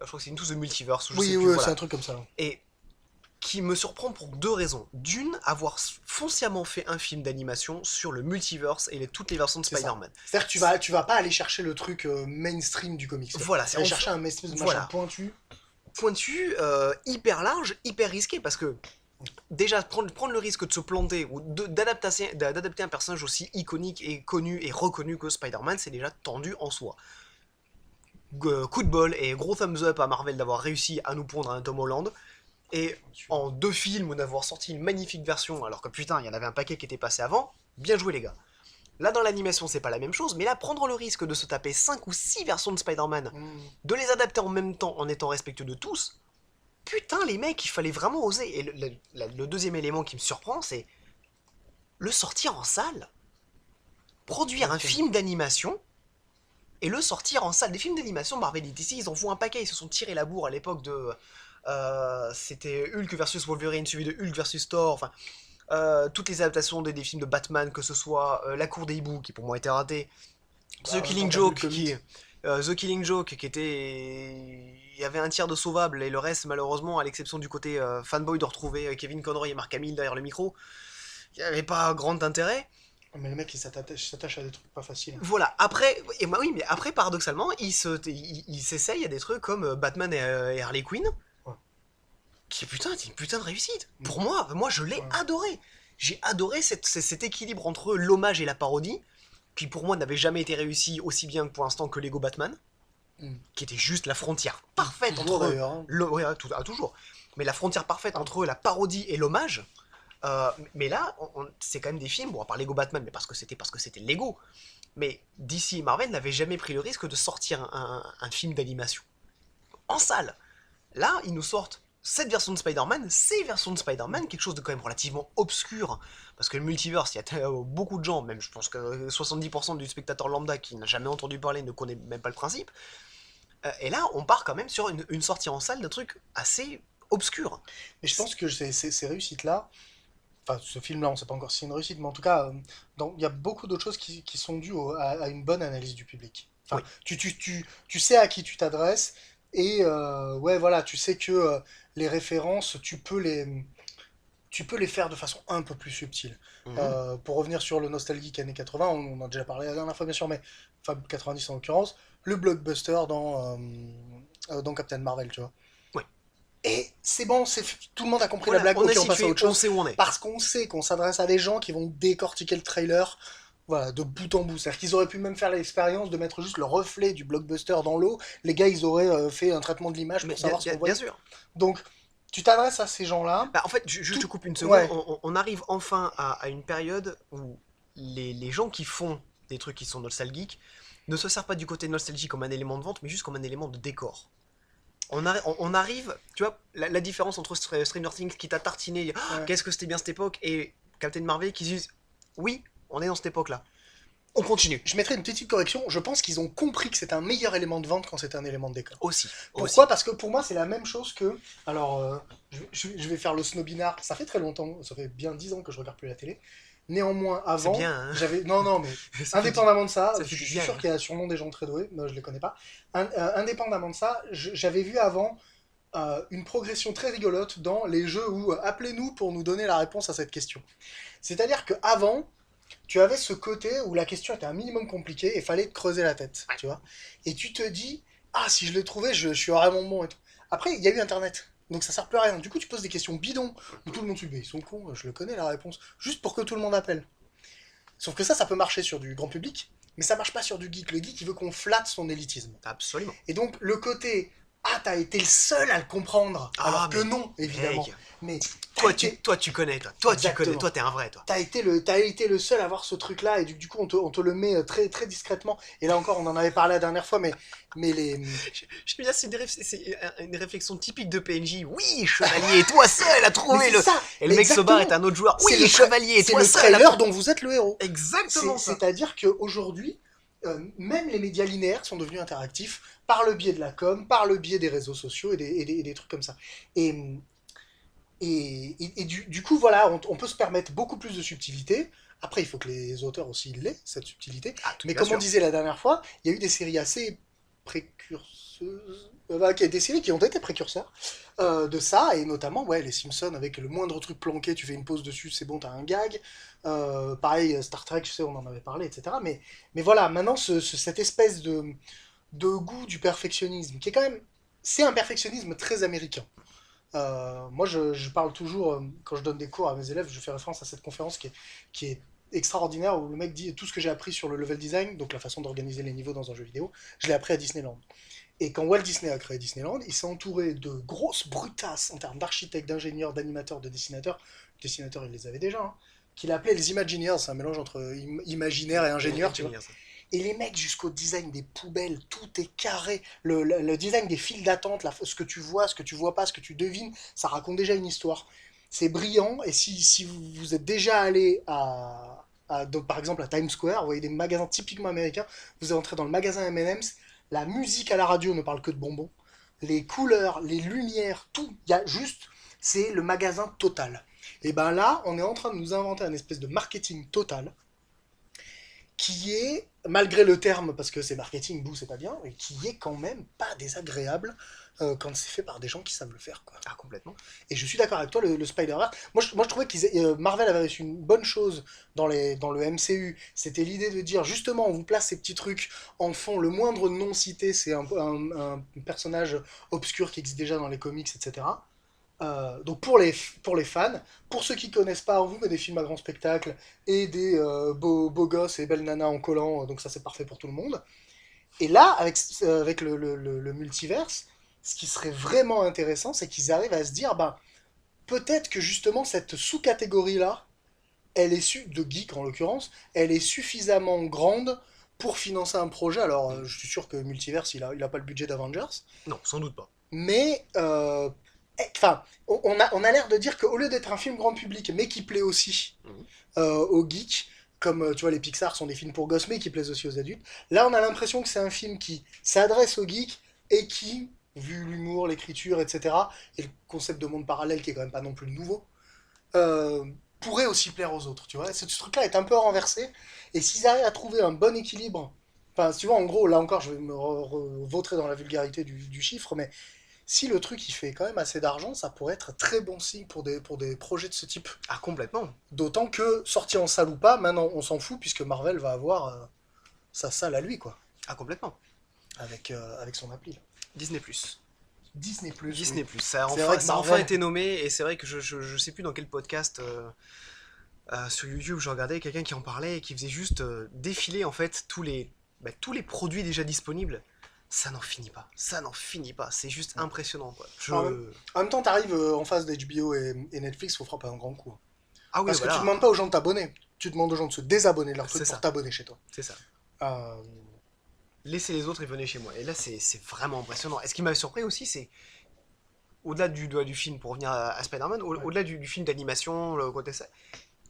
je crois que c'est Into the Multiverse, ou je sais
Oui,
plus,
oui, c'est un
voilà.
truc comme ça.
Et qui me surprend pour deux raisons. D'une, avoir foncièrement fait un film d'animation sur le multiverse et toutes les versions de
C'est ça.
Spider-Man.
C'est-à-dire que tu vas pas aller chercher le truc mainstream du comics. Tu
Voilà,
vas aller chercher un espèce de machin
voilà,
pointu.
pointu, hyper large, hyper risqué, parce que déjà prendre le risque de se planter ou d'adapter un personnage aussi iconique et connu et reconnu que Spider-Man, c'est déjà tendu en soi. Coup de bol et gros thumbs up à Marvel d'avoir réussi à nous pondre un Tom Holland. Et en deux films, d'avoir sorti une magnifique version, alors que putain, il y en avait un paquet qui était passé avant, bien joué les gars. Là, dans l'animation, c'est pas la même chose, mais là, prendre le risque de se taper 5 ou 6 versions de Spider-Man,
Hmm.
de les adapter en même temps en étant respectueux de tous, putain, les mecs, il fallait vraiment oser. Et le deuxième élément qui me surprend, c'est le sortir en salle. Produire un
Exactement.
film d'animation et le sortir en salle. Des films d'animation, Marvel et DC, ils en font un paquet, ils se sont tirés la bourre à l'époque de. C'était Hulk versus Wolverine, suivi de Hulk versus Thor, enfin, toutes les adaptations des films de Batman, que ce soit La Cour des Hiboux, qui pour moi était raté,
Bah, en même temps, t'as vu le comics.
The Killing Joke, qui était. Il y avait un tiers de sauvable, et le reste, malheureusement, à l'exception du côté fanboy de retrouver Kevin Conroy et Mark Hamill derrière le micro, il n'y avait pas grand intérêt.
Mais le mec, il s'attache à des trucs pas faciles.
Voilà, après, et bah oui, mais après, paradoxalement, il s'essaye à des trucs comme Batman et Harley Quinn,
Ouais.
qui putain, est une putain de réussite.
Mm.
Pour moi je l'ai
Ouais.
adoré. J'ai adoré cet équilibre entre l'hommage et la parodie, qui pour moi n'avait jamais été réussi aussi bien pour l'instant que Lego Batman,
Mm.
qui était juste la frontière parfaite
Toujours
entre
d'ailleurs. Hein.
ouais, toujours, mais la frontière parfaite entre la parodie et l'hommage. Mais là, c'est quand même des films, bon, à part Lego Batman, mais parce que c'était Lego. Mais DC et Marvel n'avaient jamais pris le risque de sortir un film d'animation en salle. Là, ils nous sortent cette version de Spider-Man, ces versions de Spider-Man, quelque chose de quand même relativement obscur, parce que le multiverse, il y a beaucoup de gens, même je pense que 70% du spectateur lambda qui n'a jamais entendu parler ne connaît même pas le principe. Et là, on part quand même sur une sortie en salle d'un truc assez obscur.
Et je pense que ces réussites-là, enfin, ce film-là, on sait pas encore si c'est une réussite, mais en tout cas, il y a beaucoup d'autres choses qui sont dues à une bonne analyse du public. Enfin,
Oui,
tu sais à qui tu t'adresses, et ouais, voilà, tu sais que les références, tu peux les faire de façon un peu plus subtile.
mhm,
Pour revenir sur le nostalgique années 80, on en a déjà parlé la dernière fois, bien sûr, mais enfin 90 en l'occurrence, le blockbuster dans Captain Marvel, tu vois.
oui.
Et c'est bon, tout le monde a compris la
Voilà,
blague,
on
ok,
est
on passe à
situé,
autre
on
chose,
sait où on est.
parce qu'on sait qu'on s'adresse à des gens qui vont décortiquer le trailer, voilà, de bout en bout. C'est-à-dire qu'ils auraient pu même faire l'expérience de mettre juste le reflet du blockbuster dans l'eau. Les gars, ils auraient fait un traitement de l'image
Mais
pour savoir ce qu'on
bien
voyait.
sûr.
Donc, tu t'adresses à ces gens-là,
Bah, en fait, je te
tout...
coupe une seconde,
Ouais,
on arrive enfin à une période où les gens qui font des trucs qui sont nostalgiques ne se servent pas du côté nostalgie comme un élément de vente, mais juste comme un élément de décor. On arrive, tu vois, la différence entre Stranger Things qui t'a tartiné, ah,
ouais.
qu'est-ce que c'était bien cette époque, et Captain Marvel qui se disent, oui, on est dans cette époque-là. On continue.
Je mettrai une petite correction. Je pense qu'ils ont compris que c'est un meilleur élément de vente quand c'est un élément de décor.
Aussi, aussi.
Pourquoi? Parce que pour moi, c'est la même chose que. Alors, je vais faire le snobinard. Ça fait très longtemps, ça fait bien 10 ans que je regarde plus la télé. Néanmoins,
C'est
avant,
bien, hein.
j'avais. Non, non, mais
Ça fait du,
indépendamment de ça,
ça
je
fait du
suis
bien.
sûr qu'il y a sûrement des gens très doués, mais je les connais pas. Indépendamment de ça, j'avais vu avant une progression très rigolote dans les jeux où appelez-nous pour nous donner la réponse à cette question. C'est-à-dire qu'avant, tu avais ce côté où la question était un minimum compliquée et fallait te creuser la tête, tu vois. Et tu te dis, ah, si je l'ai trouvé, je suis vraiment bon et tout. Après, il y a eu Internet. Donc ça sert plus à rien. Du coup, tu poses des questions bidons où tout le monde se dit, mais ils sont cons, je le connais la réponse, juste pour que tout le monde appelle. Sauf que ça peut marcher sur du grand public, mais ça marche pas sur du geek. Le geek, il veut qu'on flatte son élitisme.
Absolument.
Et donc, le côté, ah, t'as été le seul à le comprendre, alors que non, évidemment.
mec,
Mais
toi, tu connais, toi, tu connais, toi, t'es un vrai, toi.
t'as été le seul à voir ce truc-là, et du coup, on te le met très, très discrètement. Et là encore, on en avait parlé la dernière fois, mais les.
Je veux dire, c'est une réflexion typique de PNJ. Oui, chevalier, toi seul à trouver
Mais
le.
c'est ça,
Et le mec se barre est un autre joueur. Oui, chevalier,
c'est
toi
le
seul.
trailer dont vous êtes le héros.
Exactement ça.
C'est-à-dire qu'aujourd'hui, même les médias linéaires sont devenus interactifs par le biais de la com, par le biais des réseaux sociaux et des trucs comme ça. Et, du coup, voilà, on peut se permettre beaucoup plus de subtilité. Après, il faut que les auteurs aussi l'aient, cette subtilité.
Ah, tout
Mais
bien
comme on
sûr.
disait la dernière fois, il y a eu des séries assez précurseuses, des séries qui ont été précurseurs de ça, et notamment ouais, les Simpsons, avec le moindre truc planqué, tu fais une pause dessus, c'est bon, t'as un gag. Pareil, Star Trek, je sais, on en avait parlé, etc. Mais voilà, maintenant, cette espèce de goût du perfectionnisme, qui est quand même... C'est un perfectionnisme très américain. Moi, je parle toujours, quand je donne des cours à mes élèves, je fais référence à cette conférence qui est extraordinaire, où le mec dit tout ce que j'ai appris sur le level design, donc la façon d'organiser les niveaux dans un jeu vidéo, je l'ai appris à Disneyland. Et quand Walt Disney a créé Disneyland, il s'est entouré de grosses brutasses en termes d'architectes, d'ingénieurs, d'animateurs, de dessinateurs. Dessinateurs, il les avait déjà, hein, qu'il appelait les Imagineers, c'est un mélange entre imaginaire et ingénieur, tu vois. Et les mecs, jusqu'au design des poubelles, tout est carré. Le design des files d'attente, ce que tu vois, ce que tu vois pas, ce que tu devines, ça raconte déjà une histoire. C'est brillant, et si vous êtes déjà allé donc, par exemple à Times Square, vous voyez des magasins typiquement américains, vous entrez dans le magasin M&M's, la musique à la radio ne parle que de bonbons, les couleurs, les lumières, tout, il y a juste, c'est le magasin total. Et ben là, on est en train de nous inventer un espèce de marketing total, qui est, malgré le terme, parce que c'est marketing, bouh, c'est pas bien, et qui est quand même pas désagréable quand c'est fait par des gens qui savent le faire, quoi.
Ah, complètement.
Et je suis d'accord avec toi, le Spider-Verse, moi je trouvais que Marvel avait réussi une bonne chose dans le MCU, c'était l'idée de dire, justement, on vous place ces petits trucs en fond, le moindre nom cité, c'est un personnage obscur qui existe déjà dans les comics, etc. Donc pour les fans, pour ceux qui connaissent pas, on vous met des films à grand spectacle et des beaux gosses et belles nanas en collant, donc ça c'est parfait pour tout le monde. Et là, avec le multiverse, ce qui serait vraiment intéressant, c'est qu'ils arrivent à se dire, ben, peut-être que justement cette sous-catégorie-là, de geek en l'occurrence, elle est suffisamment grande pour financer un projet. Alors, je suis sûr que Multiverse, il a pas le budget d'Avengers,
Non, sans doute pas.
mais enfin, on a l'air de dire qu'au lieu d'être un film grand public, mais qui plaît aussi
Mhm.
aux geeks, comme tu vois, les Pixar sont des films pour gosses, mais qui plaisent aussi aux adultes, là on a l'impression que c'est un film qui s'adresse aux geeks et qui, vu l'humour, l'écriture, etc., et le concept de monde parallèle qui est quand même pas non plus nouveau, euh, pourrait aussi plaire aux autres, tu vois. Ce truc-là est un peu renversé, et s'ils arrivent à trouver un bon équilibre, enfin, tu vois, en gros, là encore, je vais me vautrer dans la vulgarité du chiffre, mais si le truc il fait quand même assez d'argent, ça pourrait être un très bon signe pour des projets de ce type.
Ah, complètement.
D'autant que, sorti en salle ou pas, maintenant on s'en fout, puisque Marvel va avoir sa salle à lui, quoi,
Ah, complètement.
avec son appli. Là.
Disney Plus.
Disney Plus.
Disney
Oui.
Plus. Ça a
C'est vrai
enfin,
que
ça a enfin
Marvel.
été nommé et c'est vrai que je sais plus dans quel podcast sur YouTube je regardais quelqu'un qui en parlait et qui faisait juste défiler en fait tous les produits déjà disponibles. Ça n'en finit pas. Ça n'en finit pas. C'est juste impressionnant quoi.
En même temps, t'arrives en face d'HBO et Netflix, faut frapper un grand coup. Hein.
Ah oui,
Parce que tu
voilà.
demandes pas aux gens de t'abonner, tu demandes aux gens de se désabonner de leur truc
C'est
pour
ça.
t'abonner chez toi.
C'est ça.
Euh,
Laissez les autres et venez chez moi. Et là, c'est vraiment impressionnant. Et ce qui m'a surpris aussi, c'est au-delà du film, pour revenir à Spider-Man,
ouais,
au-delà du film d'animation, le côté ça,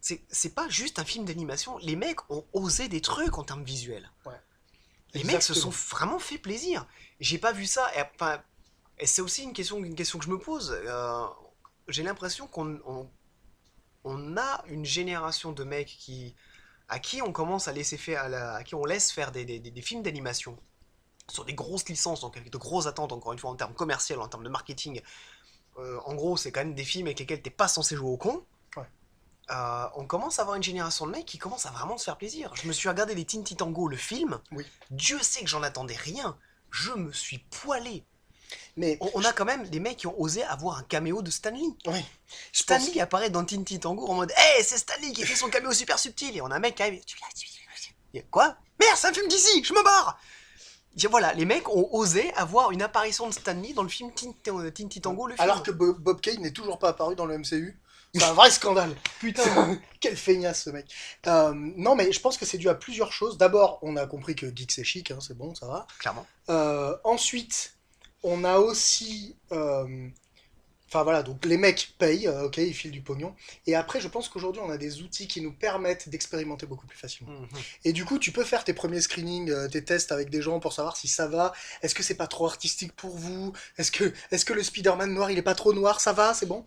c'est pas juste un film d'animation. Les mecs ont osé des trucs en termes visuels.
ouais.
Les mecs se sont
Exactement.
vraiment fait plaisir. J'ai pas vu ça. Enfin, et c'est aussi une question que je me pose. J'ai l'impression on a une génération de mecs à qui on commence à laisser faire, à qui on laisse faire des films d'animation sur des grosses licences, donc avec de grosses attentes, encore une fois, en termes commerciaux, en termes de marketing. En gros, c'est quand même des films avec lesquels t'es pas censé jouer au con.
Ouais.
On commence à avoir une génération de mecs qui commence à vraiment se faire plaisir. Je me suis regardé les Teen Titango, le film.
Oui.
Dieu sait que j'en attendais rien. Je me suis poilé.
Mais
On a quand même des mecs qui ont osé avoir un caméo de Stan Lee.
oui, je
Stan
pense.
Lee apparaît dans Tintin Tango en mode hey, c'est Stan Lee qui fait son caméo super subtil. Et on a un mec qui arrive. Quoi? Merde, c'est un film d'ici, je me barre! Voilà, les mecs ont osé avoir une apparition de Stan Lee dans le film Tintin Tango, le film.
Alors que Bob Kane n'est toujours pas apparu dans le MCU. C'est un vrai scandale. Putain, quel feignasse ce mec. Non, mais je pense que c'est dû à plusieurs choses. D'abord, on a compris que geek c'est chic, hein, c'est bon, ça va.
Clairement.
Ensuite, on a aussi. Enfin voilà, donc les mecs payent, ok, ils filent du pognon. Et après, je pense qu'aujourd'hui, on a des outils qui nous permettent d'expérimenter beaucoup plus facilement. Et du coup, tu peux faire tes premiers screenings, tes tests avec des gens pour savoir si ça va. Est-ce que c'est pas trop artistique pour vous? Est-ce que le Spider-Man noir, il est pas trop noir? Ça va, c'est bon?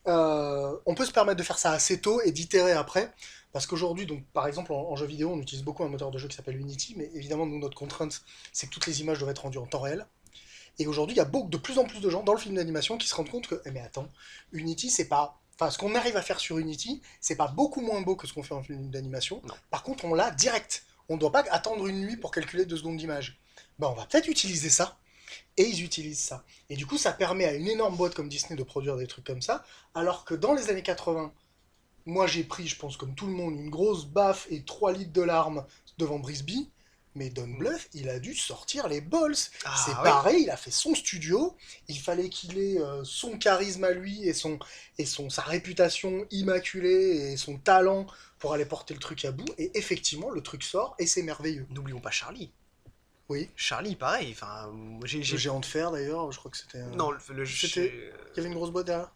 On peut se permettre de faire ça assez tôt et d'itérer après. Parce qu'aujourd'hui, donc, par exemple, en jeu vidéo, on utilise beaucoup un moteur de jeu qui s'appelle Unity, mais évidemment, nous, notre contrainte, c'est que toutes les images doivent être rendues en temps réel. Et aujourd'hui, il y a de plus en plus de gens dans le film d'animation qui se rendent compte que, eh mais attends, Unity, c'est pas. Enfin, ce qu'on arrive à faire sur Unity, c'est pas beaucoup moins beau que ce qu'on fait en film d'animation.
Non.
Par contre, on l'a direct. On ne doit pas attendre une nuit pour calculer 2 secondes d'image. Ben, on va peut-être utiliser ça. Et ils utilisent ça. Et du coup, ça permet à une énorme boîte comme Disney de produire des trucs comme ça. Alors que dans les années 80, moi j'ai pris, je pense comme tout le monde, une grosse baffe et 3 litres de larmes devant Brisby. Mais Don Bluth, il a dû sortir les balls.
Ah,
C'est
oui.
pareil, il a fait son studio. Il fallait qu'il ait son charisme à lui sa réputation immaculée et son talent pour aller porter le truc à bout. Et effectivement, le truc sort et c'est merveilleux.
N'oublions pas Charlie.
Oui.
Charlie, pareil. Enfin,
Le géant de fer d'ailleurs, je crois que c'était.
Non,
C'était. Il y avait une grosse boîte derrière.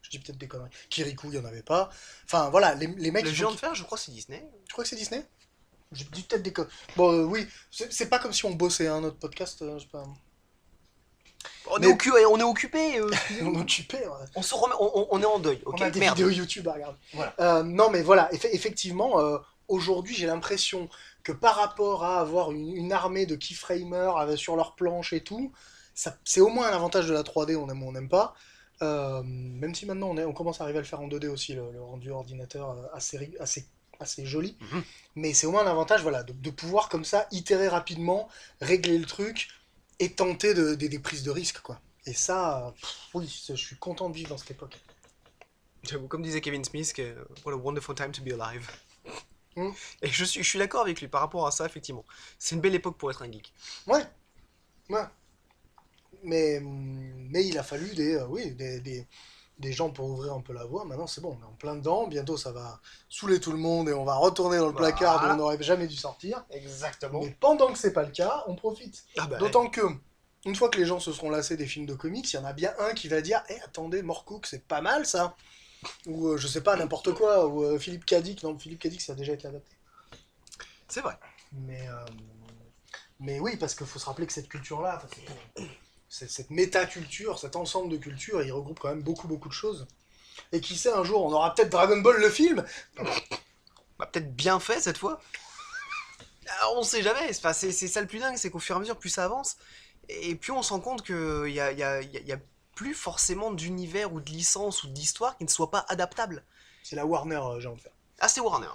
Je dis peut-être des conneries. Kirikou, il n'y en avait pas. Enfin voilà, les mecs.
Le géant de fer, je crois, c'est Disney.
Tu crois que c'est Disney? Je dis peut-être des conneries. Bon, oui, c'est pas comme si on bossait un autre podcast. Je sais pas.
On,
Mais-
on est occupé.
On est occupé. Ouais.
On se remet, on est en deuil, ok?
On a des
Merde.
vidéos YouTube à regarder.
Voilà.
Non, mais voilà, effectivement, aujourd'hui, j'ai l'impression que par rapport à avoir une armée de keyframers sur leur planche et tout, c'est au moins un avantage de la 3D, on aime ou on n'aime pas. Même si maintenant on commence à arriver à le faire en 2D aussi, le rendu ordinateur assez joli.
Mhm.
Mais c'est au moins un avantage voilà, de pouvoir comme ça itérer rapidement, régler le truc et tenter des prises de risque, quoi. Et ça, oui, je suis content de vivre dans cette époque.
J'avoue, comme disait Kevin Smith, que what a wonderful time to be alive.
Mm.
Et je suis d'accord avec lui par rapport à ça, effectivement. C'est une belle époque pour être un geek.
Ouais, ouais. Mais il a fallu oui, des gens pour ouvrir un peu la voie. Maintenant, c'est bon, on est en plein dedans. Bientôt, ça va saouler tout le monde et on va retourner dans le placard
Voilà.
d'où on n'aurait jamais dû sortir.
Exactement.
Mais pendant que c'est pas le cas, on profite.
Ah bah,
D'autant que, une fois que les gens se seront lassés des films de comics, il y en a bien un qui va dire Eh, attendez, Moorcook, c'est pas mal ça. Ou je sais pas, n'importe quoi. Ou Philippe Cadic. Non, Philippe Cadic, ça a déjà été adapté.
c'est vrai.
Mais oui, parce qu'il faut se rappeler que cette culture-là, enfin, cette métaculture, cet ensemble de cultures, il regroupe quand même beaucoup, beaucoup de choses. Et qui sait, un jour, on aura peut-être Dragon Ball le film.
Bah, peut-être bien fait cette fois. Ah, on sait jamais. Enfin, c'est ça le plus dingue, c'est qu'au fur et à mesure, plus ça avance, et plus on se rend compte qu'il y a plus forcément d'univers ou de licence ou d'histoire qui ne soit pas adaptable.
C'est la Warner, j'ai envie de faire.
Ah, c'est Warner.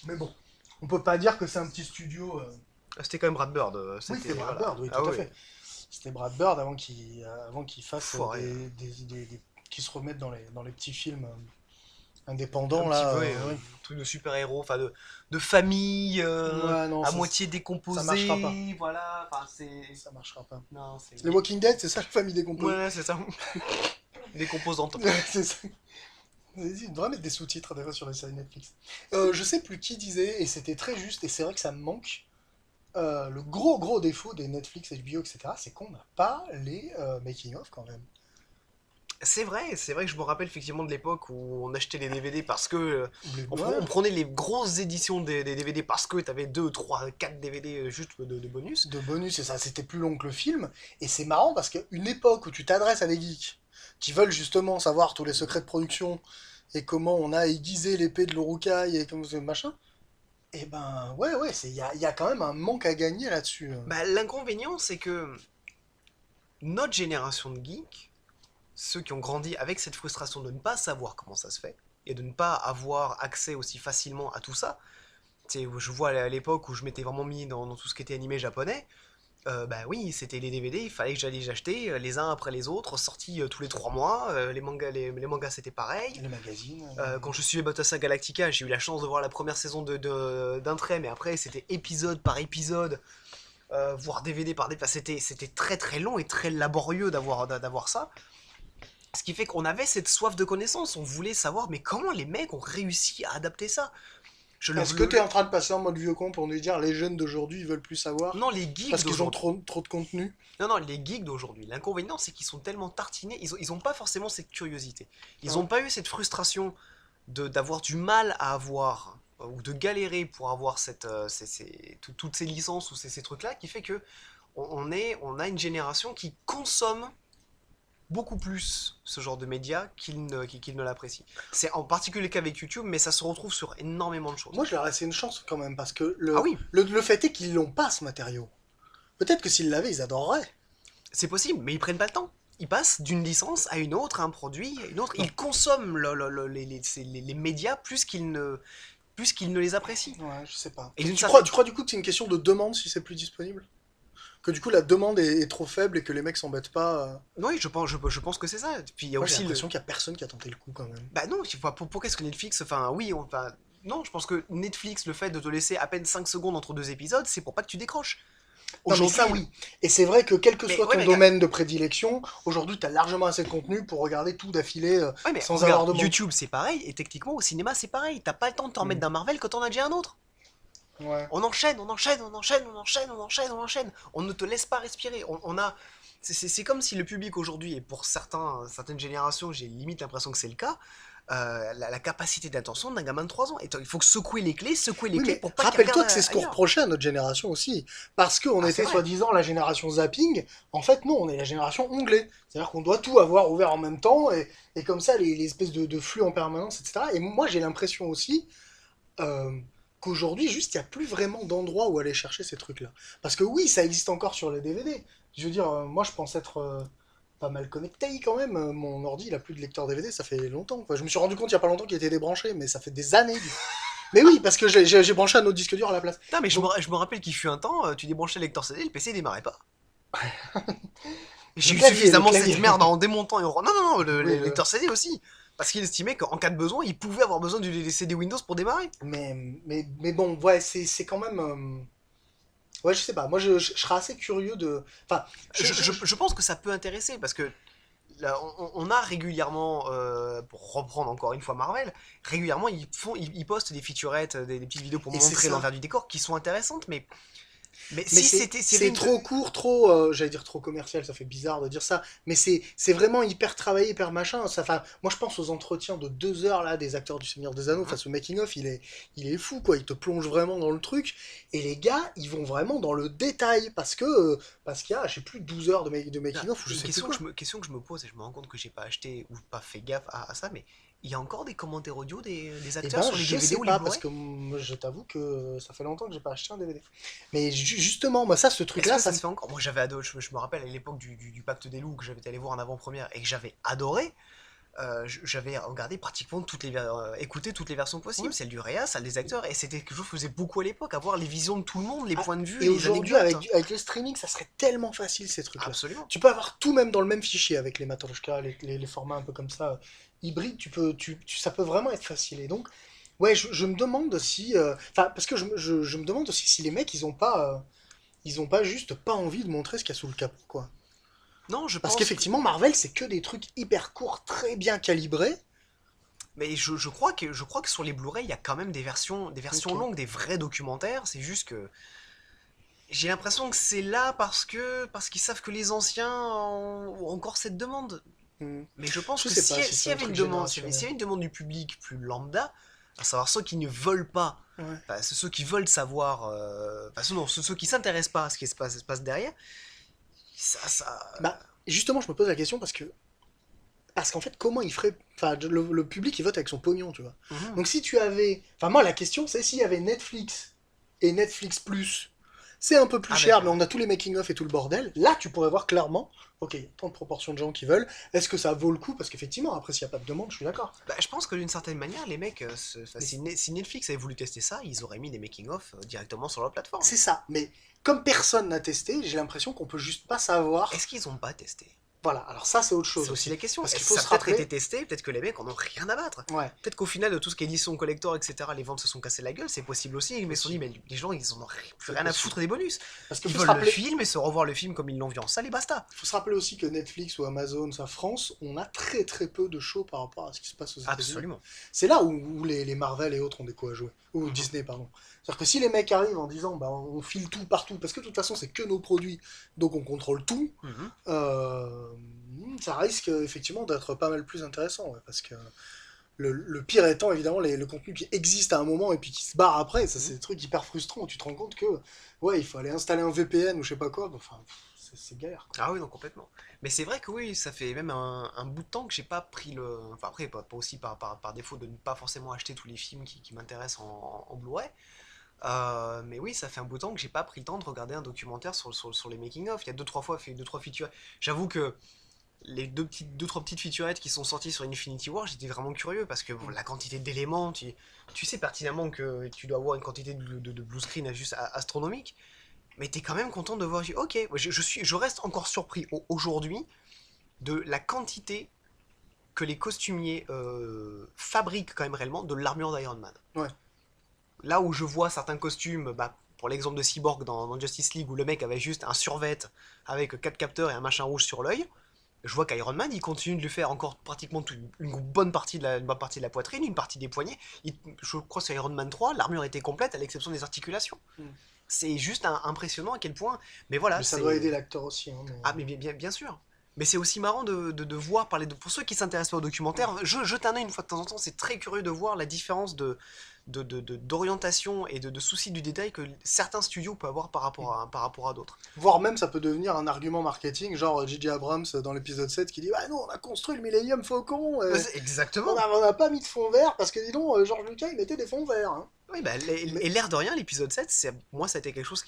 Mais bon, on peut pas dire que c'est un petit studio.
Ah, c'était quand même Brad Bird.
Oui,
c'était
c'était Brad
voilà.
Bird, oui,
Ah
tout à
oui.
fait. C'était Brad Bird avant qu'il fasse
Foiré.
qu'il se remette dans les petits films indépendants
Un
là.
petit peu, ouais,
oui.
truc de super-héros, enfin de famille,
Ouais, non,
à
ça,
moitié décomposée.
ça marchera pas.
Voilà, enfin c'est.
ça marchera pas.
Non, c'est.
Les Walking Dead, c'est ça la famille décomposée.
Ouais, c'est ça. Décomposante.
C'est ça. Vas-y, on devrait mettre des sous-titres des fois sur les séries Netflix. Je sais plus qui disait, et c'était très juste, et c'est vrai que ça me manque. Le gros défaut des Netflix, HBO, etc., c'est qu'on n'a pas les making-of quand même.
C'est vrai que je me rappelle effectivement de l'époque où on achetait les DVD parce que
Ouais,
on prenait les grosses éditions des DVD parce que t'avais 2, 3, 4 DVD juste de bonus.
de bonus, et ça, c'était plus long que le film. Et c'est marrant parce qu'une époque où tu t'adresses à des geeks qui veulent justement savoir tous les secrets de production et comment on a aiguisé l'épée de l'Urukai et comme ce machin, et ben ouais, il y a quand même un manque à gagner là-dessus.
Bah, l'inconvénient, c'est que notre génération de geeks, ceux qui ont grandi avec cette frustration de ne pas savoir comment ça se fait et de ne pas avoir accès aussi facilement à tout ça, tu sais, je vois à l'époque où je m'étais vraiment mis dans tout ce qui était animé japonais, Bah oui, c'était les DVD, il fallait que j'allais les acheter les uns après les autres, sortis tous les 3 mois. Les mangas c'était pareil.
Les magazines.
Quand je suivais Battlestar Galactica, j'ai eu la chance de voir la première saison d'un trait, mais après c'était épisode par épisode, voire DVD par DVD. Enfin, c'était très très long et très laborieux d'avoir ça. Ce qui fait qu'on avait cette soif de connaissance, on voulait savoir, mais comment les mecs ont réussi à adapter ça. Je le,
Est-ce que
le-
tu es en train de passer en mode vieux con pour nous dire les jeunes d'aujourd'hui ils veulent plus savoir
Non, les geeks
parce qu'ils ont
d'aujourd'hui.
trop de contenu?
Non, non, les geeks d'aujourd'hui. L'inconvénient, c'est qu'ils sont tellement tartinés, ils ont pas forcément cette curiosité. Ils
Ouais.
ont pas eu cette frustration d'avoir du mal à avoir, ou de galérer pour avoir toutes ces licences ou ces trucs-là, qui fait que on a une génération qui consomme beaucoup plus ce genre de médias qu'il ne l'apprécie. C'est en particulier le cas avec YouTube, mais ça se retrouve sur énormément de choses.
Moi, je leur ai laissé une chance quand même, parce que
Ah oui,
le fait est qu'ils l'ont pas, ce matériau. Peut-être que s'ils l'avaient, ils adoreraient.
c'est possible, mais ils prennent pas le temps. Ils passent d'une licence à une autre, à un produit à une autre.
Non.
Ils consomment les médias plus qu'ils ne les apprécient.
Ouais, je sais pas.
Et d'une
Tu
certaine...
crois du coup que c'est une question de demande si c'est plus disponible? Que du coup la demande est trop faible et que les mecs s'embêtent pas.
Oui, je pense que c'est ça. Puis il y a
Moi j'ai
aussi le...
l'impression qu'il y a personne qui a tenté le coup quand même.
Bah non, pourquoi est-ce que Netflix... Enfin, oui, enfin... Non, je pense que Netflix, le fait de te laisser à peine 5 secondes entre deux épisodes, c'est pour pas que tu décroches.
Non mais ça
Aujourd'hui...
oui. Et c'est vrai que quel que
Mais,
soit
ouais,
ton
mais,
domaine de prédilection, aujourd'hui t'as largement assez de contenu pour regarder tout d'affilée
ouais, mais
sans avoir
regarde,
de manque.
YouTube c'est pareil, et techniquement au cinéma c'est pareil. T'as pas le temps de t'en remettre
Mm.
d'un Marvel quand on a déjà un autre.
Ouais.
On enchaîne, on enchaîne, on enchaîne, on enchaîne, on enchaîne, on enchaîne. On ne te laisse pas respirer. On a... C'est comme si le public aujourd'hui, et pour certaines générations, j'ai limite l'impression que c'est le cas, la capacité d'attention d'un gamin de 3 ans. Et il faut que secouer les
Oui,
clés
mais
pour pas qu'il
rappelle-toi
regarde
que c'est ce qu'on
ailleurs.
reprochait à notre génération aussi. Parce qu'on
Ah, c'est
était
vrai.
soi-disant la génération zapping. En fait, non, on est la génération onglet. C'est-à-dire qu'on doit tout avoir ouvert en même temps et comme ça, les espèces de flux en permanence, etc. Et moi, j'ai l'impression aussi euh, qu'aujourd'hui, juste, il n'y a plus vraiment d'endroit où aller chercher ces trucs-là. Parce que oui, ça existe encore sur les DVD. Je veux dire, moi, je pense être pas mal connecté quand même. Mon ordi, il a plus de lecteur DVD, ça fait longtemps. Enfin, je me suis rendu compte il n'y a pas longtemps qu'il était débranché, mais ça fait des années. Mais oui, parce que j'ai branché un autre disque dur à la place.
Putain, mais
Donc,
je me rappelle qu'il fut un temps, tu débranchais le lecteur CD, le PC il démarrait pas.
le
J'ai eu
clavier, le
suffisamment cette
clavier.
merde en démontant et en... Non, non, non,
Oui,
le lecteur CD aussi. Parce qu'il estimait qu'en cas de besoin, il pouvait avoir besoin du CD Windows pour démarrer.
mais bon, ouais, c'est quand même. Ouais, je sais pas. Moi, je serais assez curieux de. Enfin,
Je pense que ça peut intéresser parce que là, on a régulièrement, pour reprendre encore une fois Marvel, régulièrement ils postent des featurettes, des petites vidéos pour
et c'est
montrer
ça.
l'envers du décor qui sont intéressantes, mais
Mais
si c'était, s'il y avait
c'est
une...
trop court, trop, j'allais dire trop commercial, ça fait bizarre de dire ça, mais c'est vraiment hyper travaillé, hyper machin. Ça, enfin, moi je pense aux entretiens de 2 heures là des acteurs du Seigneur des Anneaux,
Mhm.
face au making of, il est fou quoi, il te plonge vraiment dans le truc. Et les gars, ils vont vraiment dans le détail parce qu'il y a, je sais plus, 12 heures de
Là,
making of ou je
une
sais plus quoi.
question que je me pose et je me rends compte que j'ai pas acheté ou pas fait gaffe à ça, mais il y a encore des commentaires audio des
Eh
acteurs
ben,
sur les
je
DVD
sais
ou les
pas, parce
Blu-ray?
que moi, je t'avoue que ça fait longtemps que j'ai pas acheté un DVD. Mais justement, moi, ça, ce
Est-ce
truc-là,
que ça se fait encore? Moi j'avais adoré, je me rappelle à l'époque du Pacte des Loups que j'avais été allé voir en avant-première et que j'avais adoré. J'avais regardé pratiquement écouté toutes les versions
ouais.
possibles, celle du Réa, celle des acteurs, et c'était quelque chose que je faisais beaucoup à l'époque, avoir les visions de tout le monde, les
Ah,
points de vue,
et
les
aujourd'hui,
anecdotes.
avec le streaming, ça serait tellement facile, ces trucs-là.
Absolument.
Tu peux avoir tout même dans le même fichier avec les Matryoshka, les formats un peu comme ça, hybrides, ça peut vraiment être facile. Et donc, ouais, je me demande si. Enfin, parce que je me demande aussi si les mecs, ils ont pas juste pas envie de montrer ce qu'il y a sous le capot, quoi.
Non, je
Parce
pense que...
qu'effectivement, Marvel, c'est que des trucs hyper courts, très bien calibrés.
Mais je crois que sur les Blu-ray, il y a quand même des versions
Ok.
longues, des vrais documentaires, c'est juste que... J'ai l'impression que c'est là parce qu'ils savent que les anciens ont encore cette demande.
Hmm.
Mais je pense
Je
que
sais pas si
s'il
c'est
y
un
avait une
truc
demande, s'il y
générationnel.
avait une demande du public plus lambda, à savoir ceux qui ne veulent pas,
Ouais.
enfin, ceux qui veulent savoir, enfin, non, ceux qui s'intéressent pas à ce qui se passe derrière, ça...
Bah, justement, je me pose la question parce qu'en fait, comment il ferait. Enfin, le public, il vote avec son pognon, tu vois.
Mhm.
Donc, si tu avais. Enfin, moi, la question, c'est s'il y avait Netflix et Netflix Plus, c'est un peu plus
Ah
cher,
d'accord.
mais on a tous les making-of et tout le bordel. Là, tu pourrais voir clairement, ok, il y a tant de proportions de gens qui veulent, est-ce que ça vaut le coup? Parce qu'effectivement, après, s'il n'y a pas de demande, je suis d'accord.
Bah, je pense que d'une certaine manière, les mecs, enfin,
Mais
si Netflix avait voulu tester ça, ils auraient mis des making-of directement sur leur plateforme.
c'est ça. Mais comme personne n'a testé, j'ai l'impression qu'on peut juste pas savoir.
Est-ce qu'ils ont pas testé?
Voilà, alors ça, c'est autre
C'est
chose
aussi
aussi.
la question.
Parce qu'il
Est-ce que
faut
ça
se
a peut-être été
rappeler.
testé? Peut-être que les mecs en ont rien à battre.
Ouais,
Peut-être qu'au final, de tout ce qui est édition collector, etc., les ventes se sont cassées la gueule, c'est possible aussi. Mais ils se sont dit,
possible.
mais les gens, ils en ont plus
C'est
rien à
possible.
foutre des bonus.
Parce qu'il
Ils
faut se
veulent le
rappeler.
film et se revoir le film comme ils l'ont vu en salle et basta.
Il faut se rappeler aussi que Netflix ou Amazon, ça France, on a très très peu de shows par rapport à ce qui se passe aux États-Unis.
Absolument.
C'est là où les Marvel et autres ont des coups à jouer. Ou
Mhm.
Disney, pardon. C'est-à-dire que si les mecs arrivent en disant bah, on file tout partout, parce que de toute façon c'est que nos produits, donc on contrôle tout,
Mhm.
euh, ça risque effectivement d'être pas mal plus intéressant. Ouais, parce que le pire étant évidemment le contenu qui existe à un moment et puis qui se barre après. Ça, c'est
Mhm.
des trucs hyper frustrants où tu te rends compte que ouais, il faut aller installer un VPN ou je sais pas quoi. Enfin, c'est galère, quoi.
Ah oui, non, complètement. Mais c'est vrai que oui, ça fait même un bout de temps que j'ai pas pris le. Enfin, après, pas aussi par défaut de ne pas forcément acheter tous les films qui m'intéressent en Blu-ray. Mais oui, ça fait un bout de temps que j'ai pas pris le temps de regarder un documentaire sur les making-of. Il y a deux, trois fois, fait deux, trois features. J'avoue que les deux, trois petites featurettes qui sont sorties sur Infinity War, j'étais vraiment curieux parce que bon,
Mm.
la quantité d'éléments, tu sais pertinemment que tu dois avoir une quantité de blue screen juste astronomique. Mais t'es quand même content de voir. Ok, je reste encore surpris aujourd'hui de la quantité que les costumiers fabriquent quand même réellement de l'armure d'Iron Man.
Ouais.
Là où je vois certains costumes, bah, pour l'exemple de Cyborg dans Justice League où le mec avait juste un survêt avec quatre capteurs et un machin rouge sur l'œil, je vois qu'Iron Man il continue de lui faire encore pratiquement une bonne partie de la poitrine, une partie des poignets. Je crois que c'est Iron Man 3, l'armure était complète à l'exception des articulations.
Mm.
C'est juste impressionnant à quel point. Mais voilà,
Mais ça doit aider
c'est.
l'acteur aussi. Hein, mais...
Ah, mais bien sûr. Mais c'est aussi marrant de voir parler de. Pour ceux qui s'intéressent pas au documentaire, jetez un œil une fois de temps en temps, c'est très curieux de voir la différence d'orientation et de soucis du détail que certains studios peuvent avoir par rapport à d'autres.
Voire même, ça peut devenir un argument marketing, genre J.J. Abrams dans l'épisode 7 qui dit ah non, on a construit le Millennium Falcon,
Exactement.
on a pas mis de fond vert parce que dis donc, George Lucas il mettait des fonds verts. Hein.
Oui, bah,
Mais
et l'air de rien, l'épisode 7, moi, ça a été quelque chose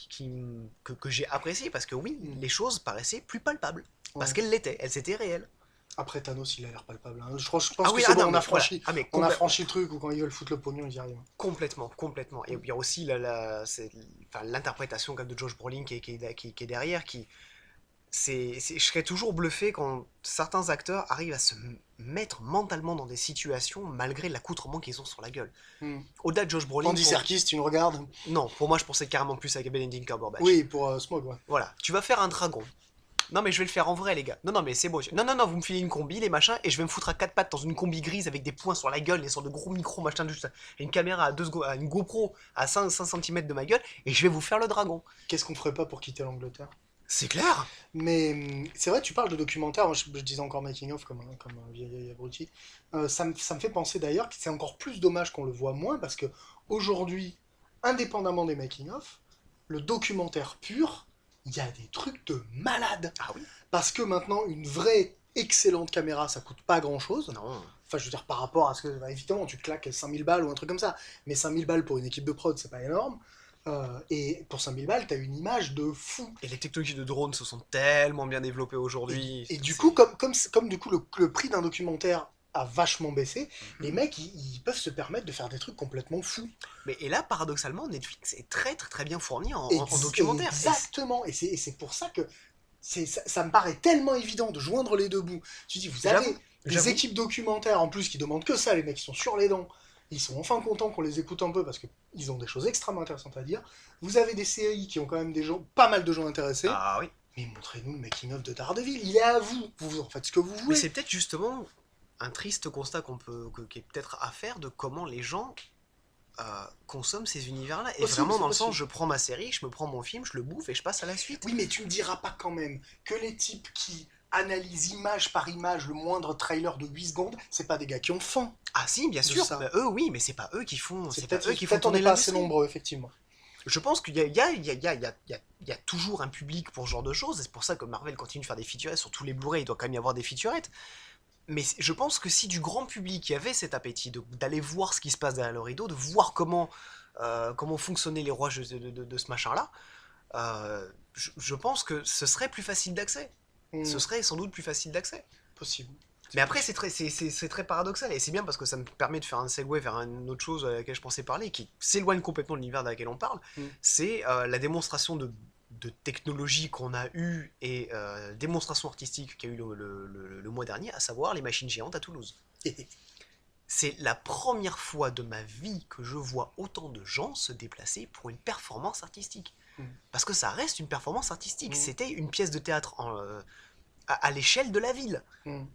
que j'ai apprécié parce que oui,
mm,
les choses paraissaient plus palpables. Parce
ouais.
qu'elles l'étaient, elles étaient réelles.
Après Thanos, il a l'air palpable. Hein. Je
Ah
pense que
oui,
c'est
ah
bon,
non, mais voilà. Ah, mais
on a franchi le truc où quand ils veulent foutre le pognon, ils y arrivent.
complètement, complètement. Et il y a aussi enfin, l'interprétation de Josh Brolin qui est derrière, je serais toujours bluffé quand certains acteurs arrivent à se mettre mentalement dans des situations malgré l'accoutrement qu'ils ont sur la gueule.
Mm.
Au-delà de Josh Brolin,
Andy Serkis, tu nous regardes?
non, pour moi je pensais carrément plus à Benedict Cumberbatch.
Oui, pour Smog, ouais.
Voilà, tu vas faire un dragon. Non mais je vais le faire en vrai les gars. Non mais c'est beau. Non, vous me filez une combi les machins et je vais me foutre à quatre pattes dans une combi grise avec des points sur la gueule, et sortes de gros micros machin juste et une caméra à une GoPro à 5 cm de ma gueule et je vais vous faire le dragon.
Qu'est-ce qu'on ferait pas pour quitter l'Angleterre?
C'est clair.
Mais c'est vrai, tu parles de documentaire, moi, je disais encore making of comme un vieil abruti. Ça me fait penser d'ailleurs que c'est encore plus dommage qu'on le voit moins parce que aujourd'hui, indépendamment des making of, le documentaire pur, il y a des trucs de malade.
Ah oui.
Parce que maintenant, une vraie excellente caméra, ça coûte pas grand-chose.
Non.
Enfin, je veux dire, par rapport à ce que, bah, évidemment, tu te claques 5000 balles ou un truc comme ça. Mais 5000 balles pour une équipe de prod, c'est pas énorme. Et pour 5000 balles, t'as une image de fou.
Et les technologies de drones se sont tellement bien développées aujourd'hui.
Et du coup, comme du coup, le prix d'un documentaire a vachement baissé, les
Mhm.
mecs, ils peuvent se permettre de faire des trucs complètement fous.
Mais et là paradoxalement Netflix est très très très bien fourni en
Ex-
documentaire.
Exactement. Et c'est pour ça que ça me paraît tellement évident de joindre les deux bouts. Tu dis, vous avez
J'avoue,
des
j'avoue.
équipes documentaires en plus qui demandent que ça, les mecs, ils sont sur les dents. Ils sont enfin contents qu'on les écoute un peu parce qu'ils ont des choses extrêmement intéressantes à dire. Vous avez des séries qui ont quand même pas mal de gens intéressés.
Ah oui.
Mais montrez-nous le making-of de Daredevil. Il est à vous. Vous en faites ce que vous
Mais
voulez.
c'est peut-être justement un triste constat qui est peut-être à faire de comment les gens consomment ces univers-là. Et
Possible,
vraiment
c'est
dans le sens,
possible.
je prends ma série, je me prends mon film, je le bouffe et je passe à la suite.
Oui, mais tu me diras pas quand même que les types qui analysent image par image le moindre trailer de 8 secondes, c'est pas des gars qui ont faim.
Ah si, bien
De
sûr.
ça.
Bah, eux oui, mais c'est pas eux qui font,
C'est
c'est pas
peut-être
eux qui font
peut-être on
tourner
n'est pas assez
l'industrie.
nombreux, effectivement.
Je pense qu'il y a toujours un public pour ce genre de choses, et c'est pour ça que Marvel continue de faire des featurettes sur tous les Blu-ray, il doit quand même y avoir des featurettes. Mais je pense que si du grand public y avait cet appétit d'aller voir ce qui se passe derrière le rideau, de voir comment fonctionnaient les rouages de ce machin-là, je pense que ce serait plus facile d'accès. Ce
Hmm,
serait sans doute plus facile d'accès.
possible.
Mais après, c'est très paradoxal, et c'est bien parce que ça me permet de faire un segue vers une autre chose à laquelle je pensais parler, qui s'éloigne complètement de l'univers dans lequel on parle.
Hmm.
C'est la démonstration de technologie qu'on a eue et démonstration artistique qu'il y a eu le mois dernier, à savoir les machines géantes à Toulouse. C'est la première fois de ma vie que je vois autant de gens se déplacer pour une performance artistique.
Hmm.
Parce que ça reste une performance artistique.
Hmm.
C'était une pièce de théâtre à l'échelle de la ville.
Hmm.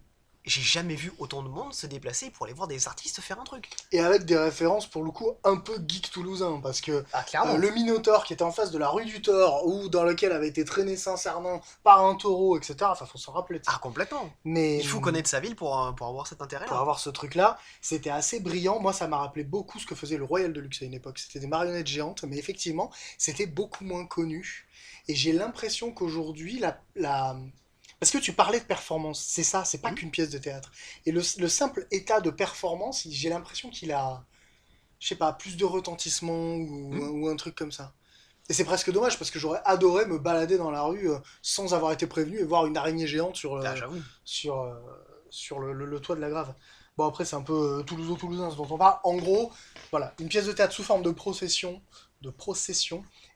J'ai jamais vu autant de monde se déplacer pour aller voir des artistes faire un truc.
Et avec des références pour le coup un peu geek toulousain, parce que
Ah, clairement.
le Minotaure qui était en face de la rue du Thor, ou dans lequel avait été traîné Saint-Cernin par un taureau, etc. Enfin, faut s'en rappeler de ça.
Ah, complètement.
Mais
Il faut connaître sa ville pour avoir cet intérêt-là.
pour avoir ce truc-là, c'était assez brillant. Moi, ça m'a rappelé beaucoup ce que faisait le Royal de Luxe à une époque. C'était des marionnettes géantes, mais effectivement, c'était beaucoup moins connu. Et j'ai l'impression qu'aujourd'hui, parce que tu parlais de performance, c'est ça, c'est pas
Mhm.
qu'une pièce de théâtre. Et le simple état de performance, j'ai l'impression qu'il a, je sais pas, plus de retentissement
Mhm.
ou un truc comme ça. Et c'est presque dommage parce que j'aurais adoré me balader dans la rue sans avoir été prévenu et voir une araignée géante
Ah, j'avoue.
sur, euh, sur le toit de la grave. Bon, après, c'est un peu toulousain ce dont on parle. En gros, voilà, une pièce de théâtre sous forme de procession,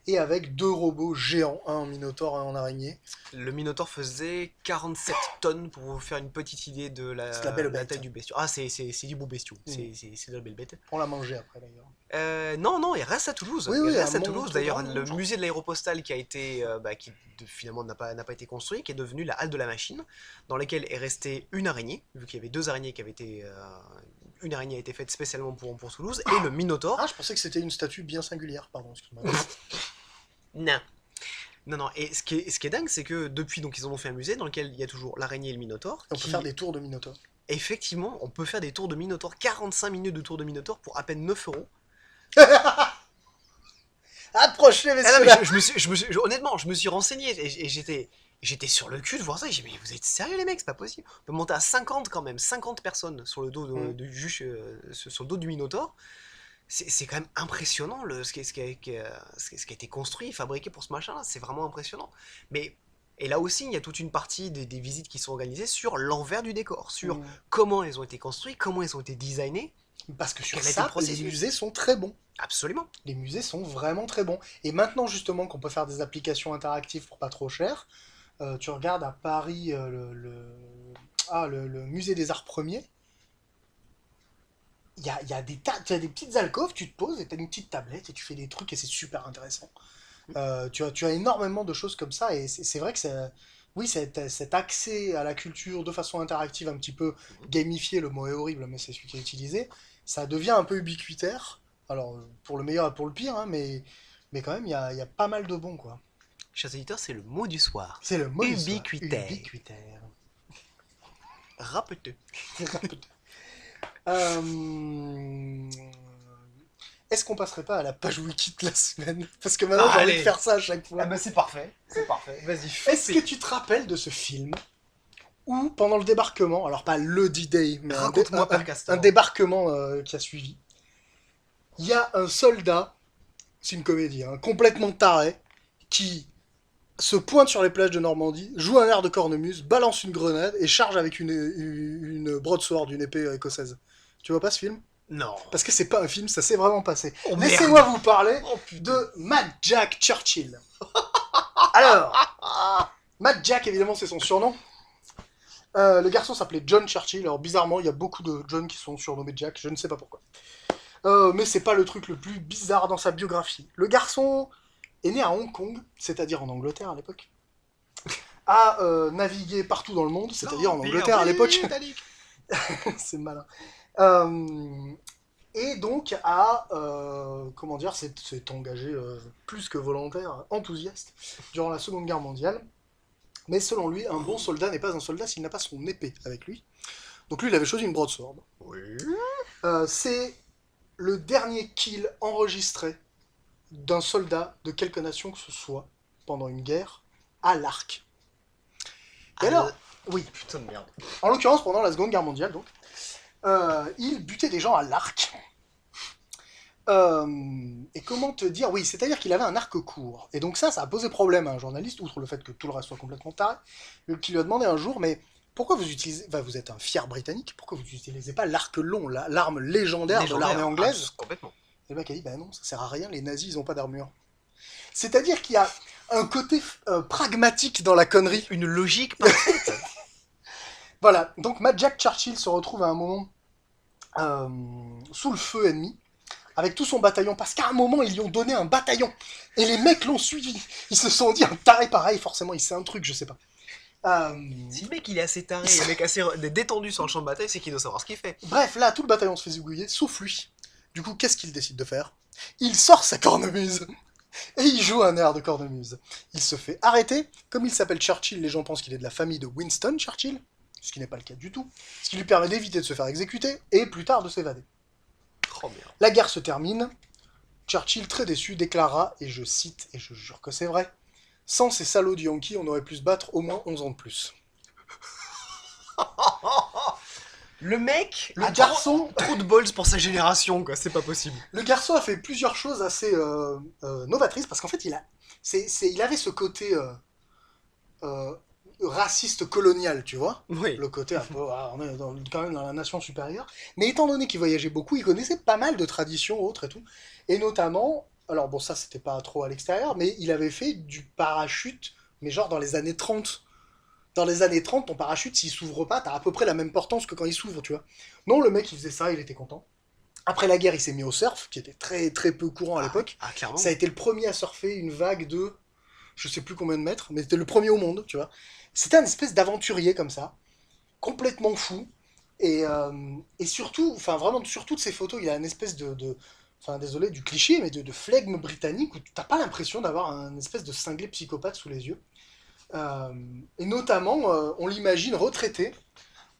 et avec deux robots géants, un en minotaure et un en araignée.
Le Minotaur faisait 47 tonnes pour vous faire une petite idée de
C'est de la belle
la
bête.
taille du bestiau. Ah, c'est du beau bestiau.
Mm.
C'est de la belle bête.
On l'a mangé après d'ailleurs.
Non, non, il reste à Toulouse.
Oui,
Il
oui, à
reste à Toulouse. D'ailleurs,
Montauban,
le
je crois.
musée de l'aéropostale qui a été, finalement n'a pas été construit, qui est devenu la halle de la machine, dans laquelle est restée une araignée, vu qu'il y avait deux araignées qui avaient été, une araignée a été faite spécialement pour Toulouse, et le
Ah,
Minotaure.
je pensais que c'était une statue bien singulière, pardon, excuse-moi.
Non. Non, non. Et ce qui est dingue, c'est que depuis, donc, ils en ont fait un musée dans lequel il y a toujours l'araignée et le Minotaure.
On peut faire des tours de minotaure.
Effectivement, on peut faire des tours de Minotaure, 45 minutes de tour de Minotaure pour à peine 9 euros.
Approchez,
Ah non,
messieurs
mais
là.
honnêtement, je me suis renseigné et j'étais sur le cul de voir ça. J'ai dit, mais vous êtes sérieux, les mecs, c'est pas possible. On peut monter à 50 quand même, 50 personnes sur le dos sur le dos du Minotaure. C'est quand même impressionnant ce qui a été construit, fabriqué pour ce machin-là. C'est vraiment impressionnant. Mais et là aussi, il y a toute une partie des visites qui sont organisées sur l'envers du décor, sur
Mm.
comment elles ont été construites, comment elles ont été designés,
Parce que sur
quel a été le
ça, les
processus.
musées sont très bons.
Absolument.
Les musées sont vraiment très bons. Et maintenant, justement, qu'on peut faire des applications interactives pour pas trop cher, tu regardes à Paris le musée des arts premiers, il y a tu as des petites alcôves, tu te poses et tu as une petite tablette et tu fais des trucs et c'est super intéressant. Tu as énormément de choses comme ça et c'est vrai que oui, cet accès à la culture de façon interactive, un petit peu gamifié, le mot est horrible, mais c'est celui qui est utilisé, ça devient un peu ubiquitaire. Alors, pour le meilleur et pour le pire, hein, mais quand même, il y a pas mal de bons, quoi.
Chers éditeurs, c'est le mot du soir.
C'est le mot du soir.
Ubiquitaire.
Ubiquitaire.
Rapeteux.
Euh, Est-ce qu'on passerait pas à la page wiki de la semaine? Parce que maintenant,
Ah,
j'ai envie de
allez.
faire ça à chaque fois.
C'est parfait. C'est parfait. Vas-y,
Est-ce que tu te rappelles de ce film où, pendant le débarquement, alors pas le D-Day, mais
Raconte-moi, Père Castor.
un débarquement qui a suivi, il y a un soldat, c'est une comédie, hein, complètement taré, qui se pointe sur les plages de Normandie, joue un air de cornemuse, balance une grenade et charge avec une broadsword, une épée écossaise. Tu vois pas ce film?
Non.
Parce que c'est pas un film, ça s'est vraiment passé.
Oh,
Laissez-moi
merde.
vous parler
Oh putain.
de Mad Jack Churchill. Alors, Mad Jack, évidemment, c'est son surnom. Le garçon s'appelait John Churchill. Alors, bizarrement, il y a beaucoup de John qui sont surnommés Jack, je ne sais pas pourquoi. Mais c'est pas le truc le plus bizarre dans sa biographie. Le garçon est né à Hong Kong, c'est-à-dire en Angleterre à l'époque, a navigué partout dans le monde, c'est-à-dire en Angleterre à l'époque. C'est malin. Et donc comment dire, s'est engagé plus que volontaire, enthousiaste, durant la Seconde Guerre mondiale. Mais selon lui, un bon soldat n'est pas un soldat s'il n'a pas son épée avec lui. Donc lui, il avait choisi une broadsword.
Oui.
C'est le dernier kill enregistré d'un soldat de quelque nation que ce soit pendant une guerre à l'arc. Et alors, oui,
Putain de merde.
en l'occurrence pendant la Seconde Guerre mondiale, donc, il butait des gens à l'arc. Et comment te dire? Oui, c'est-à-dire qu'il avait un arc court. Et donc ça a posé problème à un journaliste, outre le fait que tout le reste soit complètement taré, qui lui a demandé un jour, mais pourquoi vous utilisez, enfin, vous êtes un fier britannique, pourquoi vous n'utilisez pas l'arc long, l'arme légendaire de l'armée
Légendaire,
anglaise?
complètement.
Et le mec a dit, bah non, ça sert à rien, les nazis, ils ont pas d'armure. C'est-à-dire qu'il y a un côté pragmatique dans la connerie.
Une logique parfaite.
Voilà, donc Jack Churchill se retrouve à un moment euh, sous le feu ennemi, avec tout son bataillon, parce qu'à un moment, ils lui ont donné un bataillon, et les mecs l'ont suivi. Ils se sont dit, un taré pareil, forcément, il sait un truc, je sais pas.
Si le mec il est assez taré, le mec assez détendu sur le champ de bataille, c'est qu'il doit savoir ce qu'il fait.
Bref, là, tout le bataillon se fait zigouiller, sauf lui. Du coup, qu'est-ce qu'il décide de faire? Il sort sa cornemuse, et il joue un air de cornemuse. Il se fait arrêter, comme il s'appelle Churchill, les gens pensent qu'il est de la famille de Winston Churchill, ce qui n'est pas le cas du tout, ce qui lui permet d'éviter de se faire exécuter, et plus tard de s'évader.
Oh merde.
La guerre se termine. Churchill, très déçu, déclara, et je cite, et je jure que c'est vrai, sans ces salauds de Yankees, on aurait pu se battre au moins 11 ans de plus.
Le mec,
Le garçon,
trop de balls pour sa génération, quoi, c'est pas possible.
le garçon a fait plusieurs choses assez novatrices, parce qu'en fait, il avait ce côté euh, raciste colonial, tu vois.
Oui.
Le côté un peu, on est quand même dans la nation supérieure. Mais étant donné qu'il voyageait beaucoup, il connaissait pas mal de traditions autres et tout. Et notamment, alors bon, ça c'était pas trop à l'extérieur, mais il avait fait du parachute, mais genre dans les années 30. Dans les années 30, ton parachute, s'il s'ouvre pas, t'as à peu près la même portance que quand il s'ouvre, tu vois. Non, le mec, il faisait ça, il était content. Après la guerre, il s'est mis au surf, qui était très très peu courant à l'époque.
Ah, clairement.
Ça a été le premier à surfer une vague de, je sais plus combien de mètres, mais c'était le premier au monde, tu vois. C'était un espèce d'aventurier comme ça, complètement fou. Et surtout, enfin vraiment, sur toutes ces photos, il y a une espèce enfin désolé du cliché, mais de flegme britannique où t'as pas l'impression d'avoir un espèce de cinglé psychopathe sous les yeux. Euh, et notamment, on l'imagine retraité,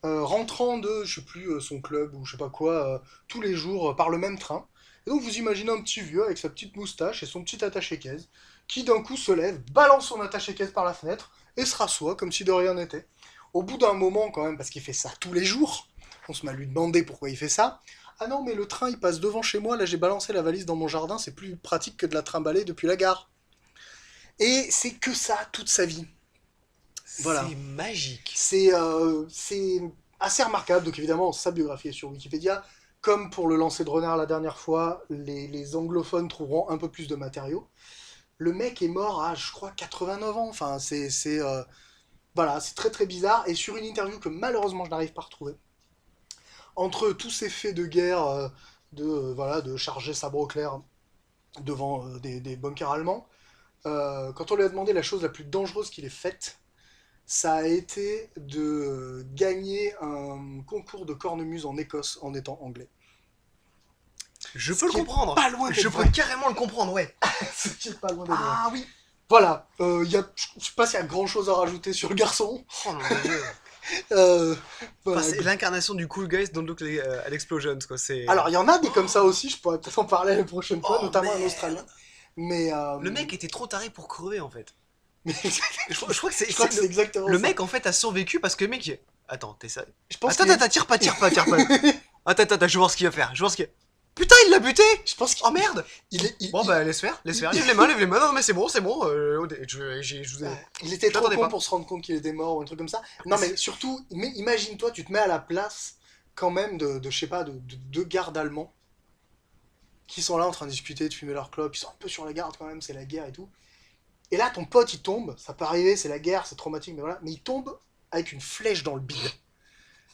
rentrant de, je sais plus, son club ou je sais pas quoi, tous les jours par le même train. Et donc vous imaginez un petit vieux avec sa petite moustache et son petit attaché-caisse, qui d'un coup se lève, balance son attaché-caisse par la fenêtre et se rassoit comme si de rien n'était. Au bout d'un moment quand même, parce qu'il fait ça tous les jours, on se met à lui demander pourquoi il fait ça. Ah non, mais le train il passe devant chez moi, là j'ai balancé la valise dans mon jardin, c'est plus pratique que de la trimballer depuis la gare. Et c'est que ça toute sa vie. Voilà.
C'est magique.
C'est assez remarquable. Donc évidemment, sa biographie est sur Wikipédia. Comme pour le lancer de renard la dernière fois, les anglophones trouveront un peu plus de matériaux. Le mec est mort à, je crois, 89 ans. Enfin, voilà, c'est très très bizarre. Et sur une interview que malheureusement je n'arrive pas à retrouver, entre tous ces faits de guerre, voilà, de charger sabre au clair devant des bunkers allemands, quand on lui a demandé la chose la plus dangereuse qu'il ait faite, ça a été de gagner un concours de cornemuse en Écosse en étant anglais.
Je
Ce
peux le
qui est
comprendre.
pas loin d'être
Je peux
vrai.
carrément le comprendre, ouais.
Ce qui est pas loin d'être vrai.
Ah oui.
Voilà, je sais pas s'il y a grand chose à rajouter sur le garçon.
Oh mon dieu.
Euh,
Enfin,
voilà.
c'est l'incarnation du cool guys don't look at explosions, quoi. C'est.
Alors, il y en a des comme ça aussi, je pourrais peut-être en parler la prochaine fois,
Oh,
notamment un
merde.
Australien. Mais,
Le mec était trop taré pour crever en fait.
mais
Je crois que c'est
je crois que c'est exactement
le
ça.
mec en fait a survécu parce que le mec. Attends, t'es ça.
Je pense
Attends,
qu'il
attends, tire pas, tire pas, tire pas. Attends, je vais voir ce qu'il va faire. Je vais voir ce qu'il. Putain, il l'a buté.
je pense qu'il
Oh merde. Bon bah laisse faire, laisse faire. Lève les mains, lève les mains. Non mais c'est bon, c'est bon. Je vous ai.
il était trop
J'attendais
con
pas.
pour se rendre compte qu'il était mort ou un truc comme ça. Non, mais surtout, imagine-toi, tu te mets à la place quand même je sais pas, de deux gardes allemands qui sont là en train de discuter, de fumer leur clope, ils sont un peu sur la garde quand même, c'est la guerre et tout. Et là, ton pote, il tombe, ça peut arriver, c'est la guerre, c'est traumatique, mais voilà, mais il tombe avec une flèche dans le bide.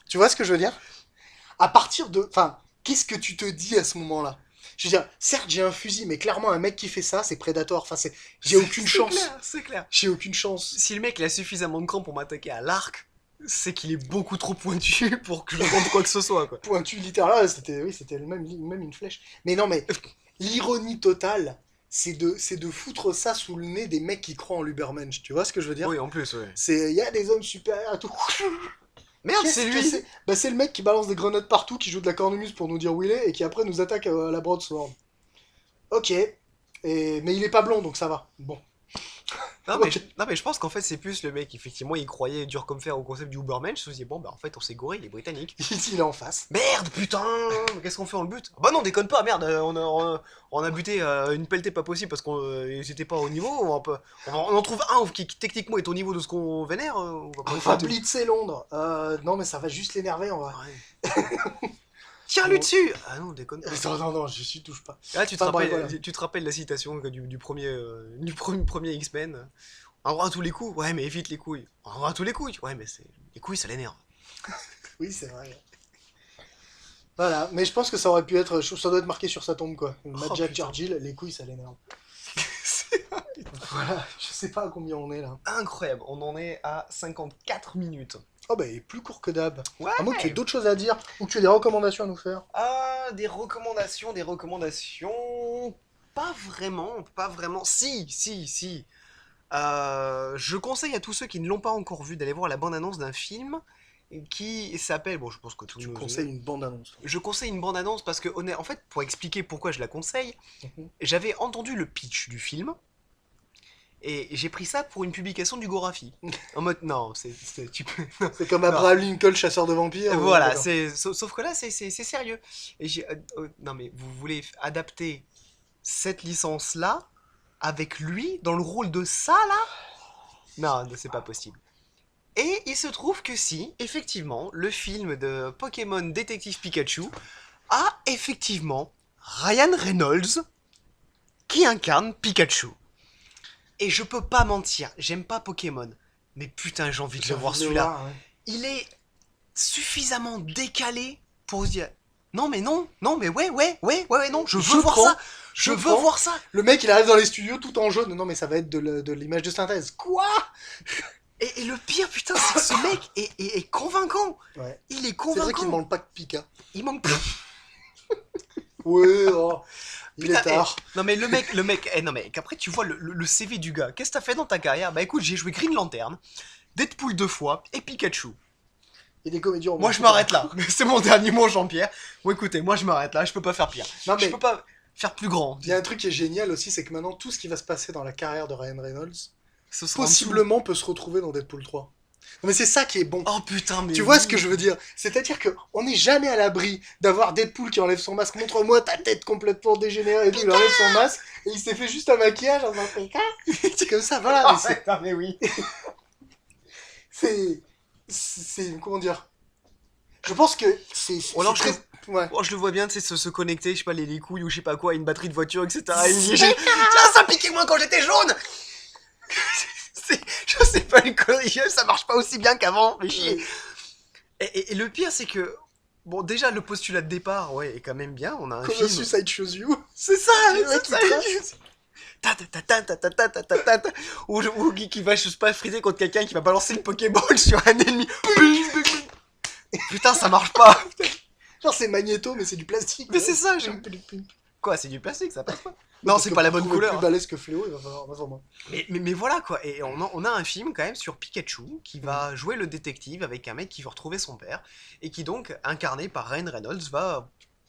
Tu vois ce que je veux dire? À partir de... Enfin, qu'est-ce que tu te dis à ce moment-là? Je veux dire, certes, j'ai un fusil, mais clairement, un mec qui fait ça, c'est Predator. Enfin, j'ai aucune
C'est
chance.
clair, c'est clair.
J'ai aucune chance.
Si le mec il a suffisamment de cran pour m'attaquer à l'arc, c'est qu'il est beaucoup trop pointu pour que je tente quoi que ce soit quoi.
Pointu littéral, oui, c'était même une flèche. Mais non, mais l'ironie totale, c'est de foutre ça sous le nez des mecs qui croient en l'Ubermensch. Tu vois ce que je veux dire?
Oui, en plus, ouais.
Il y a des hommes supérieurs à tout.
Merde,
Qu'est-ce
c'est
que
lui.
c'est? Bah, c'est le mec qui balance des grenades partout, qui joue de la cornemuse pour nous dire où il est, et qui après nous attaque à la broadsword. Ok. Mais il est pas blond, donc ça va. Bon.
Non,
Ok.
non, mais je pense qu'en fait, c'est plus le mec, effectivement, il croyait dur comme fer au concept du Ubermensch. Il se dit, bon, bah en fait, on s'est gouré, il est britannique.
Ici, il est en face.
Merde, putain, qu'est-ce qu'on fait, on le bute? Ah bah non, déconne pas, merde, on a buté une pelletée pas possible parce qu'ils étaient pas au niveau. On en trouve un qui techniquement est au niveau de ce qu'on vénère. On va pas
On
le
va
buter.
blitzer Londres. Non, mais ça va juste l'énerver, en vrai.
Ouais. Tire-lui
Bon.
dessus! Ah non, déconne pas.
Non, je suis touche pas.
Là, tu te
Enfin, bref,
rappelles,
voilà.
tu te rappelles la citation du premier X-Men. En vrai, à tous les coups, ouais, mais évite les couilles. En vrai, à tous les couilles, ouais, mais les couilles, ça l'énerve.
Oui, c'est vrai. Voilà, mais je pense que ça aurait pu être. Ça doit être marqué sur sa tombe, quoi.
Oh,
Jack
putain.
Churchill, les couilles, ça l'énerve.
C'est
Voilà, je sais pas à combien on est là.
incroyable, on en est à 54 minutes.
Oh, bah, il est plus court que d'hab.
Ouais!
À moins que tu aies d'autres choses à dire ou que tu aies des recommandations à nous faire.
Ah, des recommandations. Pas vraiment, pas vraiment. Si. Je conseille à tous ceux qui ne l'ont pas encore vu d'aller voir la bande-annonce d'un film qui s'appelle. Bon, je pense que tout le
Tu
monde.
conseilles une bande-annonce.
Je conseille une bande-annonce parce que, en fait, pour expliquer pourquoi je la conseille,
Mhm.
j'avais entendu le pitch du film et j'ai pris ça pour une publication du Gorafi. En mode, non, tu peux. Non.
C'est comme Abraham Lincoln, chasseur de vampires.
Voilà,
d'accord.
sauf que là, c'est sérieux. Et non, mais vous voulez adapter cette licence-là avec lui dans le rôle de ça, là? Non, c'est pas possible. Et il se trouve que si, effectivement, le film de Pokémon Détective Pikachu a effectivement Ryan Reynolds qui incarne Pikachu. Et je peux pas mentir, j'aime pas Pokémon. Mais putain, j'ai envie de
J'ai
le voir
envie de
celui-là.
voir, ouais.
Il est suffisamment décalé pour se dire non mais non, je veux
Je
voir
prends,
ça, je veux
prends.
voir ça.
Le mec, il arrive dans les studios tout en jaune. Non, mais ça va être de l'image de synthèse. Quoi?
Et le pire putain, c'est que ce mec est convaincant.
Ouais.
Il est
C'est vrai
convaincant.
qu'il ne manque pas que Pika.
Il manque plus.
Ouais, oh, il
Putain,
est tard.
non mais le mec, non mais qu'après tu vois le CV du gars. Qu'est-ce que t'as fait dans ta carrière? Bah écoute, j'ai joué Green Lantern, Deadpool 2 fois et Pikachu.
Il y a des comédies en
Moi je m'arrête là. C'est mon dernier mot, Jean-Pierre. Bon écoutez, moi je m'arrête là. Je peux pas faire pire.
Non,
Je
mais
peux pas faire plus grand.
il y a un truc qui est génial aussi, c'est que maintenant, tout ce qui va se passer dans la carrière de Ryan Reynolds,
Ce sera en dessous.
possiblement peut se retrouver dans Deadpool 3. Non, mais c'est ça qui est bon.
Oh putain, mais
Tu vois
oui.
ce que je veux dire? C'est-à-dire que on n'est jamais à l'abri d'avoir Deadpool qui enlève son masque. Montre-moi ta tête complètement dégénérée. Et puis il enlève son masque et il s'est fait juste un maquillage en faisant Pika. C'est comme ça, voilà.
Ah,
Mais c'est,
putain, mais oui.
comment dire? Je pense que
Ou alors
c'est très... Ouais.
Oh, je le vois bien, tu sais, se connecter, je sais pas, les couilles ou je sais pas quoi, à une batterie de voiture, etc. Et il dit, tiens, ça piquait moins quand j'étais jaune. Je sais pas, une connerie, ça marche pas aussi bien qu'avant, mais chier. Et le pire, c'est que, bon, déjà, le postulat de départ, ouais, est quand même bien, on a un
Comme
film.
Suicide Shows You.
C'est ça,
Le mec
c'est ça.
qui trace.
Ou qui va, je sais pas, friser contre quelqu'un qui va balancer le Pokéball sur un ennemi. Putain, ça marche pas.
Genre c'est Magneto mais c'est du plastique.
Mais c'est ça, Quoi, c'est du plastique, ça passe pas. Non, c'est pas la bonne couleur.
Plus balèze que Fléau, il va falloir moi.
Mais voilà quoi, et on a un film quand même sur Pikachu qui va jouer le détective avec un mec qui veut retrouver son père et qui donc, incarné par Ryan Reynolds, va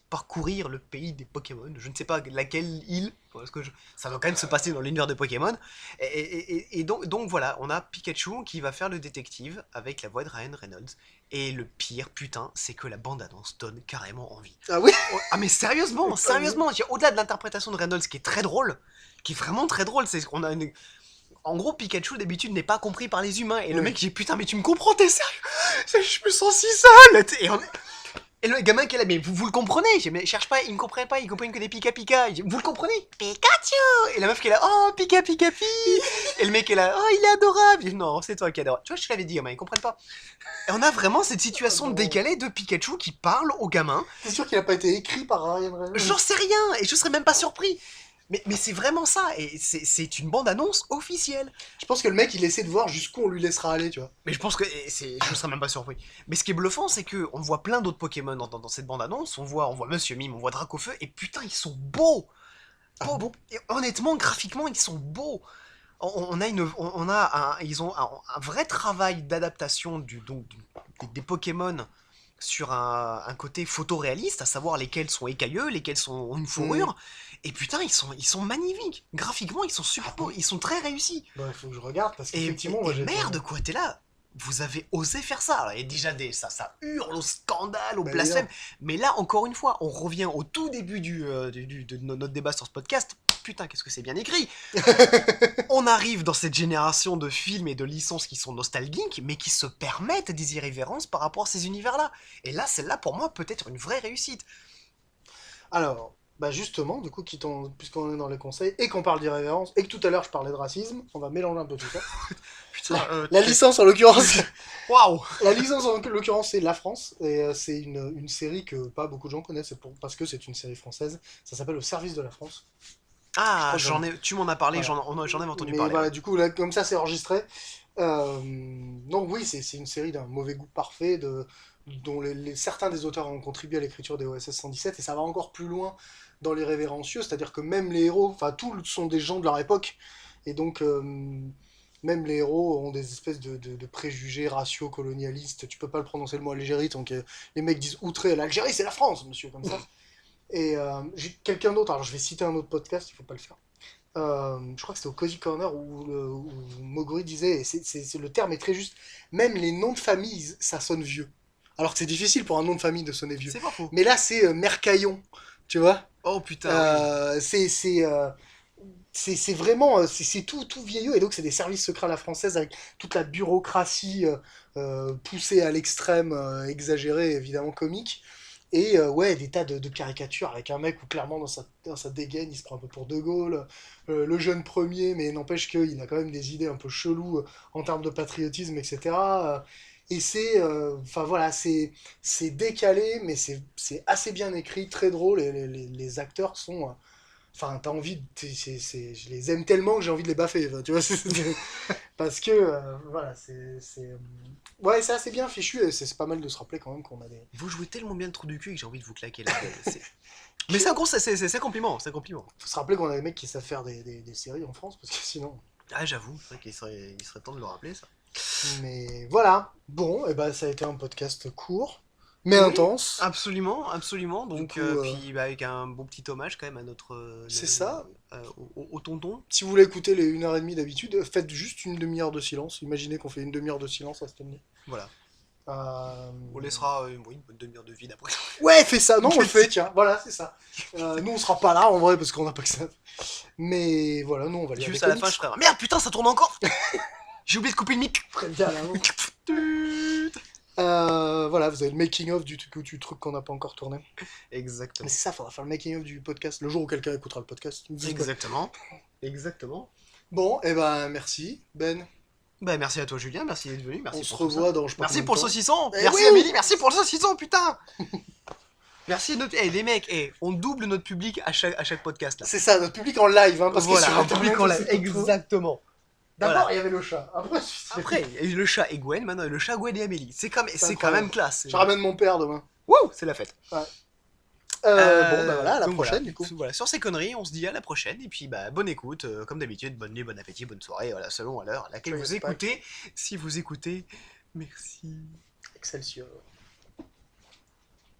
parcourir le pays des Pokémon. Je ne sais pas laquelle île, parce que ça doit quand même se passer dans l'univers de Pokémon. Et donc voilà, on a Pikachu qui va faire le détective avec la voix de Ryan Reynolds. Et le pire, putain, c'est que la bande-annonce donne carrément envie.
Ah oui?
Ah mais sérieusement, au-delà de l'interprétation de Reynolds qui est très drôle, qui est vraiment très drôle, c'est qu'on a une... En gros, Pikachu d'habitude n'est pas compris par les humains, et le
Oui.
mec dit putain mais tu me comprends, t'es sérieux? Je me sens si seul. Et le gamin qui est là, mais vous le comprenez? Mais cherche pas, il ne comprend pas, il comprend que des Pika Pika. Il dit, vous le comprenez? Pikachu. Et la meuf qui est là, oh Pika Pika Pi. Et le mec est là, oh il est adorable. Il dit, non, c'est toi qui es adorable. Tu vois, je te l'avais dit, gamin, ils comprennent pas. Et on a vraiment cette situation
Oh non.
décalée de Pikachu qui parle au gamin.
T'es sûr qu'il a pas été écrit par Ryan Reynolds?
J'en sais rien, et je serais même pas surpris. Mais c'est vraiment ça, et c'est une bande-annonce officielle.
Je pense que le mec il essaie de voir jusqu'où on lui laissera aller, tu vois.
Mais je pense que je serais même pas surpris. Mais ce qui est bluffant, c'est que on voit plein d'autres Pokémon dans cette bande-annonce. On voit Monsieur Mime, on voit Dracofeu, et putain, ils sont beaux.
Ah bon?
Et honnêtement, graphiquement, ils sont beaux. Ils ont un vrai travail d'adaptation des Pokémon sur un côté photoréaliste, à savoir lesquels sont écailleux, lesquels ont une fourrure. Et putain, ils sont magnifiques. Graphiquement, ils sont super beaux, ils sont très réussis.
Bah, il faut que je regarde parce
Et,
qu'effectivement, moi
et
j'étais.
merde, quoi, t'es là. Vous avez osé faire ça. Et déjà, ça hurle au scandale, au
Bah,
blasphème.
évidemment.
Mais là, encore une fois, on revient au tout début de notre débat sur ce podcast. Putain, qu'est-ce que c'est bien écrit. On arrive dans cette génération de films et de licences qui sont nostalgiques, mais qui se permettent des irrévérences par rapport à ces univers-là. Et là, celle-là, pour moi, peut être une vraie réussite.
Alors, bah justement, du coup, puisqu'on est dans les conseils et qu'on parle d'irrévérence et que tout à l'heure je parlais de racisme, on va mélanger un peu tout ça.
Putain,
La licence en l'occurrence,
waouh.
la licence en l'occurrence c'est La France et c'est une série que pas beaucoup de gens connaissent parce que c'est une série française. Ça s'appelle Au service de la France. Je
Ah,
crois que j'en ai.
tu m'en as parlé,
Voilà.
j'en avais entendu
Mais
parler.
voilà,
Ouais.
du coup, là, comme ça, c'est enregistré. Donc oui, c'est une série d'un mauvais goût parfait, dont certains des auteurs ont contribué à l'écriture des OSS 117, et ça va encore plus loin dans les révérencieux, c'est-à-dire que même les héros, enfin, tous sont des gens de leur époque, et donc même les héros ont des espèces de préjugés raciaux, colonialistes, tu peux pas le prononcer le mot Algérie, donc les mecs disent outré, l'Algérie c'est la France, monsieur, comme ça. Et j'ai quelqu'un d'autre, alors je vais citer un autre podcast, il faut pas le faire. Je crois que c'était au Cozy Corner où Moguri disait, et le terme est très juste, même les noms de famille, ça sonne vieux. Alors que c'est difficile pour un nom de famille de sonner vieux.
C'est pas faux.
Mais là, c'est Mercaillon, tu vois.
Oh putain, oui.
C'est vraiment, c'est tout vieillot, et donc c'est des services secrets à la française avec toute la bureaucratie poussée à l'extrême, exagérée, évidemment comique. Et ouais, des tas de caricatures avec un mec où clairement dans sa dégaine, il se prend un peu pour De Gaulle, le jeune premier, mais n'empêche qu'il a quand même des idées un peu cheloues en termes de patriotisme, etc. Et enfin voilà, c'est décalé, mais c'est assez bien écrit, très drôle, et les acteurs sont, enfin, t'as envie, je les aime tellement que j'ai envie de les baffer, enfin, tu vois, parce que, voilà, ouais, c'est assez bien fichu, et c'est pas mal de se rappeler quand même qu'on a des.
Vous jouez tellement bien le trou du cul que j'ai envie de vous claquer la gueule. Mais c'est un gros, c'est un compliment, c'est un compliment.
Faut se rappeler qu'on a des mecs qui savent faire des séries en France, parce que sinon.
Ah, j'avoue, c'est vrai il serait temps de le rappeler, ça.
Mais voilà, bon, et ben ça a été un podcast court, mais
Oui,
intense.
absolument, absolument.
Du
Donc,
coup,
puis bah, avec un bon petit hommage quand même à notre.
c'est ça.
Au tonton.
Si vous voulez écouter les 1h30 d'habitude, faites juste une demi-heure de silence. Imaginez qu'on fait une demi-heure de silence à Stanley.
Voilà.
Euh,
On laissera oui, une bonne demi-heure de vide après.
Ouais, fais ça. Non, on le fait, tiens. Voilà, c'est ça. Nous, on sera pas là en vrai parce qu'on n'a pas que ça. Mais voilà, nous, on va lire des
Juste à la fin,
comics.
je ferai. Merde, putain, ça tourne encore. J'ai oublié de couper le mic.
Très bien, là, non. Voilà, vous avez le making-of du truc qu'on n'a pas encore tourné. Mais
Exactement.
c'est ça, faudra faire le making-of du podcast le jour où quelqu'un écoutera le podcast. Ils me disent quoi.
Exactement. Exactement.
Bon, et ben merci, Ben.
Bah, merci à toi, Julien. Merci d'être venu. Merci
On se
pour tout ça.
revoit dans je sais pas
Merci
combien de
pour le
temps.
saucisson.
Eh
Merci
oui.
Amélie. Merci pour le saucisson, putain. Merci notre. Eh, les mecs, on double notre public à chaque podcast là.
C'est ça, notre public en live, hein, parce que sur
Voilà, un
Internet,
public en
on
live.
sait pas trop.
Exactement.
D'abord,
Voilà.
il y avait le chat.
Après, il y a eu le chat et Gwen, maintenant il y a le chat, Gwen et Amélie. C'est quand
incroyable.
même classe.
Je ramène mon père demain.
Wouh, c'est la fête.
Ouais. Bon, bah voilà, à la
Donc
prochaine,
voilà.
du coup.
Voilà, sur ces conneries, on se dit à la prochaine. Et puis, bah, bonne écoute. Comme d'habitude, bonne nuit, bon appétit, bonne soirée, voilà, selon à l'heure à laquelle
Joyeux
vous
Pâques.
écoutez. Si vous écoutez, merci.
Excelsior.